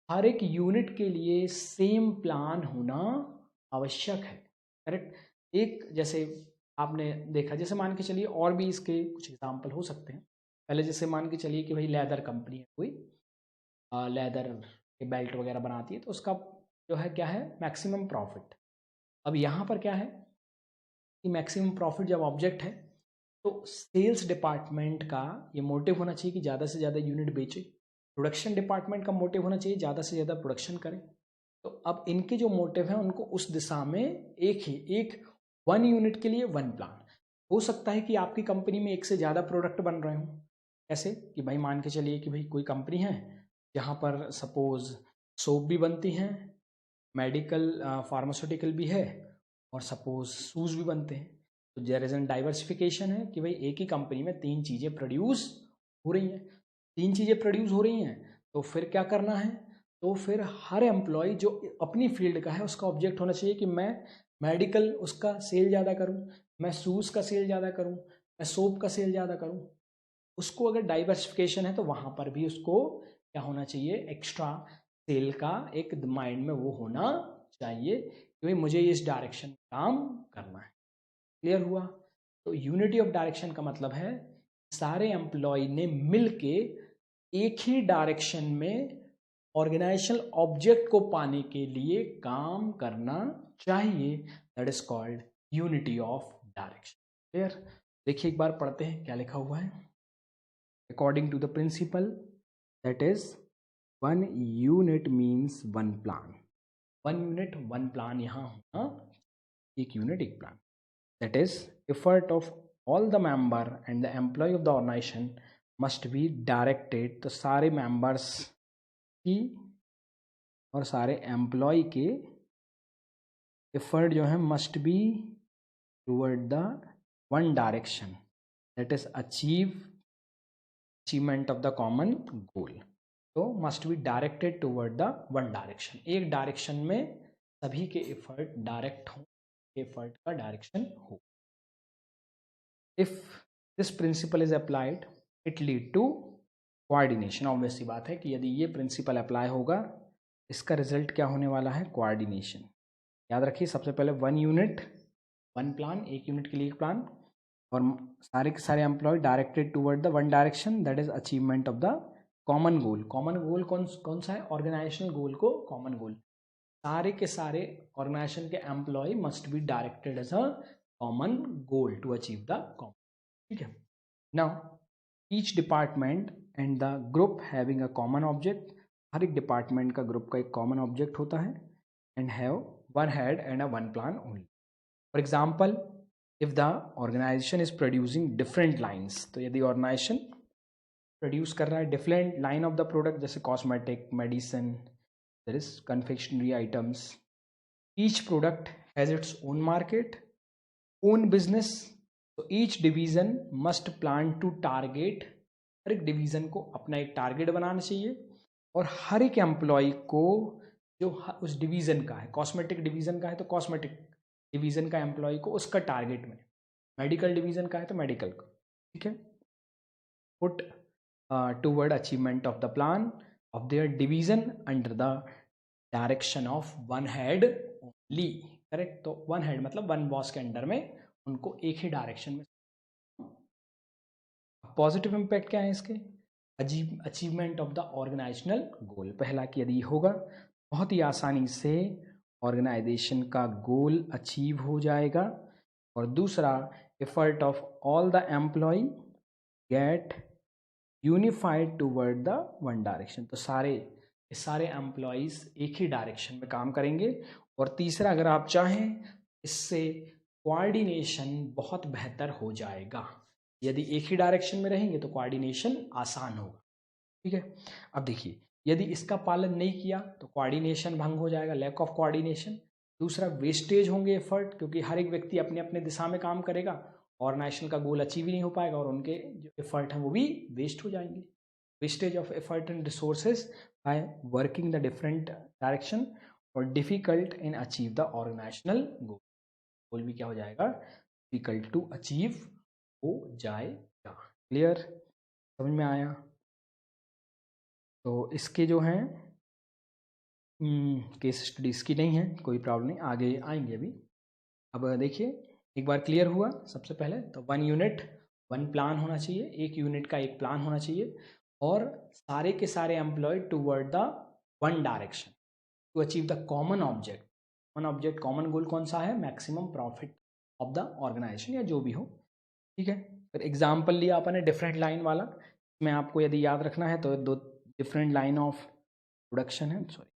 हर एक यूनिट के लिए सेम प्लान होना आवश्यक है, करेक्ट। एक जैसे आपने देखा, जैसे मान के चलिए और भी इसके कुछ एग्जांपल हो सकते हैं। पहले जैसे मान के चलिए कि भाई लेदर कंपनी है कोई, लेदर के बेल्ट वगैरह बनाती है, तो उसका जो है क्या है, मैक्सिमम प्रॉफिट। अब यहाँ पर क्या है कि मैक्सिमम प्रॉफिट जब ऑब्जेक्ट है, तो सेल्स डिपार्टमेंट का ये मोटिव होना चाहिए कि ज़्यादा से ज़्यादा यूनिट बेचे। प्रोडक्शन डिपार्टमेंट का मोटिव होना चाहिए ज़्यादा से ज़्यादा प्रोडक्शन करें। तो अब इनके जो मोटिव हैं उनको उस दिशा में एक वन यूनिट के लिए वन प्लान। हो सकता है कि आपकी कंपनी में एक से ज़्यादा प्रोडक्ट बन रहे हों। कैसे कि भाई मान के चलिए कि भाई कोई कंपनी है जहाँ पर सपोज सोप भी बनती हैं, मेडिकल फार्मास्यूटिकल भी है, और सपोज शूज़ भी बनते हैं। तो देयर इज एन डाइवर्सिफिकेशन है कि भाई एक ही कंपनी में तीन चीज़ें प्रोड्यूस हो रही हैं। तीन चीज़ें प्रोड्यूस हो रही हैं, तो फिर क्या करना है, तो फिर हर एम्प्लॉय जो अपनी फील्ड का है उसका ऑब्जेक्ट होना चाहिए कि मैं मेडिकल उसका सेल ज़्यादा करूं, मैं शूज़ का सेल ज़्यादा करूं, मैं सोप का सेल ज़्यादा करूं। उसको अगर डाइवर्सिफिकेशन है तो वहाँ पर भी उसको क्या होना चाहिए, एक्स्ट्रा सेल का एक माइंड में वो होना चाहिए कि भाई मुझे इस डायरेक्शन में काम करना है। क्लियर हुआ। तो यूनिटी ऑफ डायरेक्शन का मतलब है सारे एम्प्लॉय ने मिल के एक ही डायरेक्शन में ऑर्गेनाइजेशनल ऑब्जेक्ट को पाने के लिए काम करना चाहिए। That is called unity of direction. Clear. देखिए एक बार पढ़ते हैं क्या लिखा हुआ है। According to the principle that is one unit means one plan. One unit one plan यहाँ होना, एक यूनिट एक plan. That is, effort of all the member and the employee of the organization must be directed। तो सारे members की और सारे employ के एफर्ट जो है must be toward the one direction, that is achievement of the common goal. तो must be directed toward the one direction, एक डायरेक्शन में सभी के एफर्ट डायरेक्ट हो, एफर्ट का डायरेक्शन हो। If this principle is applied, it lead to coordination। Obvious सी बात है कि यदि ये प्रिंसिपल अप्लाई होगा, इसका रिजल्ट क्या होने वाला है, कोऑर्डिनेशन। याद रखिए सबसे पहले वन यूनिट वन प्लान, एक यूनिट के लिए एक प्लान, और सारे के सारे employ directed toward the one direction, that is achievement of the common goal. Common goal कौन सा है, ऑर्गेनाइजेशनल गोल को कॉमन गोल। सारे के सारे ऑर्गेनाइजेशन के employ must be directed as a common goal to achieve the common. ठीक है। Now each department and the group having a common object. हर एक डिपार्टमेंट का ग्रुप का एक कॉमन ऑब्जेक्ट होता है, and have one head and a one plan only. For example, if the organisation is producing different lines, तो यदि organisation produce कर रहा है different line of the product, जैसे cosmetic, medicine, there is confectionery items, each product has its own market, own business, तो each division must plan to target. हर एक division को अपना एक टारगेट बनाना चाहिए, और हर एक एम्प्लॉय को जो उस डिवीजन का है, कॉस्मेटिक डिवीजन का है तो कॉस्मेटिक डिवीजन का एम्प्लॉय को उसका टारगेट में, मेडिकल डिवीजन का है तो मेडिकल का। ठीक है। Put toward achievement of the plan of their division under the direction of one head only. Correct. तो वन हेड मतलब वन बॉस के अंडर में उनको एक ही डायरेक्शन में। पॉजिटिव इम्पैक्ट क्या है इसके, अचीवमेंट ऑफ द ऑर्गेनाइजेशनल गोल। पहला कि यदि होगा बहुत ही आसानी से ऑर्गेनाइजेशन का गोल अचीव हो जाएगा, और दूसरा effort of all the employ get unified toward the one direction. तो सारे एम्प्लॉयज़ एक ही डायरेक्शन में काम करेंगे। और तीसरा अगर आप चाहें, इससे कोऑर्डिनेशन बहुत बेहतर हो जाएगा। यदि एक ही डायरेक्शन में रहेंगे तो कोऑर्डिनेशन आसान होगा। ठीक है। अब देखिए यदि इसका पालन नहीं किया तो कोऑर्डिनेशन भंग हो जाएगा, लैक ऑफ कोऑर्डिनेशन। दूसरा वेस्टेज होंगे एफर्ट, क्योंकि हर एक व्यक्ति अपने अपने दिशा में काम करेगा, ऑर्गेनाइजेशन का गोल अचीव ही नहीं हो पाएगा, और उनके जो एफर्ट हैं वो भी वेस्ट हो जाएंगे। Wastage of effort and resources by working the different direction. और difficult in achieve the organisational goal, goal भी क्या हो जाएगा, डिफिकल्ट टू अचीव हो जाएगा। क्लियर, समझ में आया। तो इसके जो हैं केस स्टडीज की नहीं है, कोई प्रॉब्लम नहीं, आगे आएंगे अभी। अब देखिए एक बार क्लियर हुआ सबसे पहले तो 1 यूनिट 1 प्लान होना चाहिए, 1 यूनिट का 1 प्लान होना चाहिए, और सारे के सारे employ toward the 1 direction to achieve the common object. Common goal कौन सा है, maximum profit of the organisation या जो भी हो, ठीक है। फिर एग्जाम्पल लिया अपन ने डिफरेंट लाइन वाला, इसमें आपको यदि याद रखना है तो 2 डिफरेंट लाइन ऑफ प्रोडक्शन है, sorry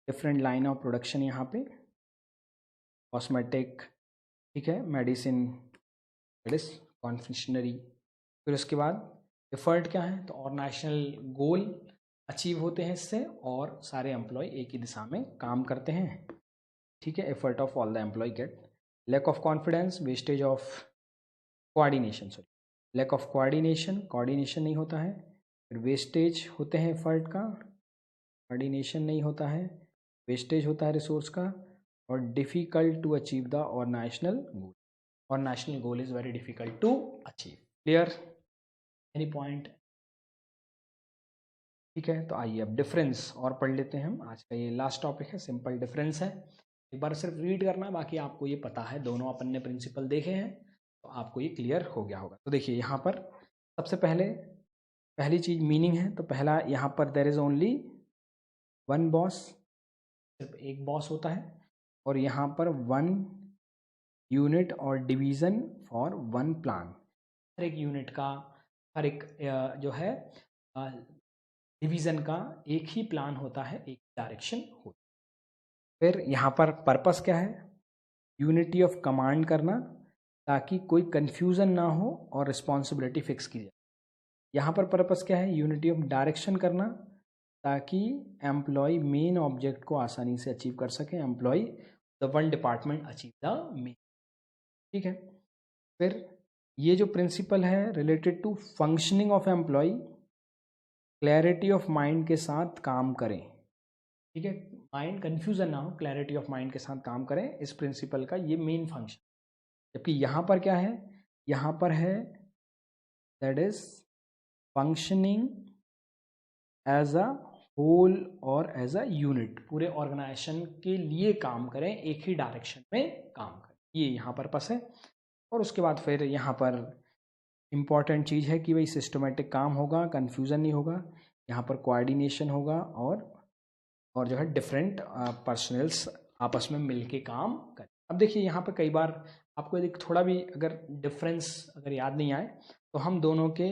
different line of production यहाँ पे, कॉस्मेटिक, ठीक है, मेडिसिन, कॉन्फेक्शनरी। फिर उसके बाद एफर्ट क्या है, तो ऑर्गेनाइजेशनल गोल अचीव होते हैं इससे, और सारे एम्प्लॉय एक ही दिशा में काम करते हैं, ठीक है। Effort of all the employ get, lack of confidence, wastage of coordination, sorry lack of coordination नहीं होता है, फिर वेस्टेज होते हैं एफर्ट का, कोऑर्डिनेशन नहीं होता है, वेस्टेज होता है रिसोर्स का, और difficult to achieve the organisational goal, और national goal is very difficult to achieve. Clear, any point, ठीक है। तो आइए अब डिफरेंस और पढ़ लेते हैं हम, आज का ये लास्ट टॉपिक है, सिंपल डिफरेंस है, एक बार सिर्फ रीड करना है, बाकी आपको ये पता है, दोनों अपन ने प्रिंसिपल देखे हैं तो आपको ये क्लियर हो गया होगा। तो देखिए यहाँ पर सबसे पहली चीज मीनिंग है, तो पहला यहाँ पर देयर इज ओनली 1 बॉस, सिर्फ एक बॉस होता है, और यहाँ पर 1 यूनिट और डिवीज़न फॉर 1 प्लान, हर एक यूनिट का, हर एक जो है डिवीज़न का एक ही प्लान होता है, एक डायरेक्शन होता है। फिर यहाँ पर पर्पस क्या है, यूनिटी ऑफ कमांड करना, ताकि कोई कन्फ्यूज़न ना हो और रिस्पॉन्सिबिलिटी फिक्स की जाए। यहाँ पर पर्पस क्या है, यूनिटी ऑफ डायरेक्शन करना, ताकि एम्प्लॉय मेन ऑब्जेक्ट को आसानी से अचीव कर सके, employ the 1 department achieve the main, ठीक है। फिर ये जो प्रिंसिपल है related to functioning of employ, clarity of mind के साथ काम करें, ठीक है, माइंड कन्फ्यूजन ना हो, क्लैरिटी ऑफ माइंड के साथ काम करें, इस प्रिंसिपल का ये मेन फंक्शन। जबकि यहाँ पर क्या है, यहाँ पर है that is functioning as a whole और एज अ यूनिट, पूरे ऑर्गेनाइजेशन के लिए काम करें, एक ही डायरेक्शन में काम करें, ये यहाँ पर्पस है। और उसके बाद फिर यहाँ पर इम्पॉर्टेंट चीज़ है कि भाई सिस्टमेटिक काम होगा, कन्फ्यूज़न नहीं होगा, यहाँ पर कोऑर्डिनेशन होगा, और जो है डिफरेंट पर्सनल्स आपस में मिलके काम करें। अब देखिए यहाँ पर कई बार आपको यदि थोड़ा भी अगर डिफरेंस अगर याद नहीं आए, तो हम दोनों के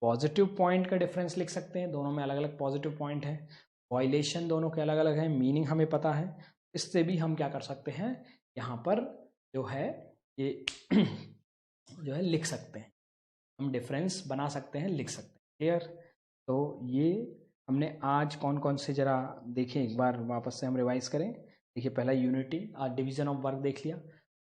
पॉजिटिव पॉइंट का डिफरेंस लिख सकते हैं, दोनों में अलग अलग पॉजिटिव पॉइंट है, वायलेशन दोनों के अलग अलग है, मीनिंग हमें पता है, इससे भी हम क्या कर सकते हैं, यहाँ पर जो है ये जो है लिख सकते हैं, हम डिफरेंस बना सकते हैं, लिख सकते हैं। क्लियर, तो ये हमने आज कौन कौन से जरा देखें, एक बार वापस से हम रिवाइज करें। देखिए पहला यूनिटी, डिवीजन ऑफ वर्क देख लिया,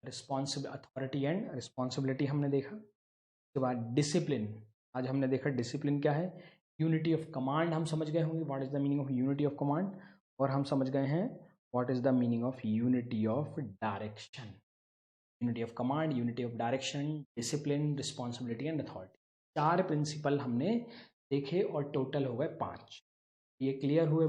अथॉरिटी एंड रिस्पॉन्सिबिलिटी हमने देखा, उसके बाद डिसिप्लिन, आज हमने देखा डिसिप्लिन क्या है, यूनिटी ऑफ कमांड हम समझ गए होंगे, what is the meaning of unity of command, और हम समझ गए हैं what is the meaning of unity of direction, unity of command, unity of direction, discipline, responsibility and authority, 4 principle हमने देखे और टोटल हो गए 5। ये क्लियर हुए।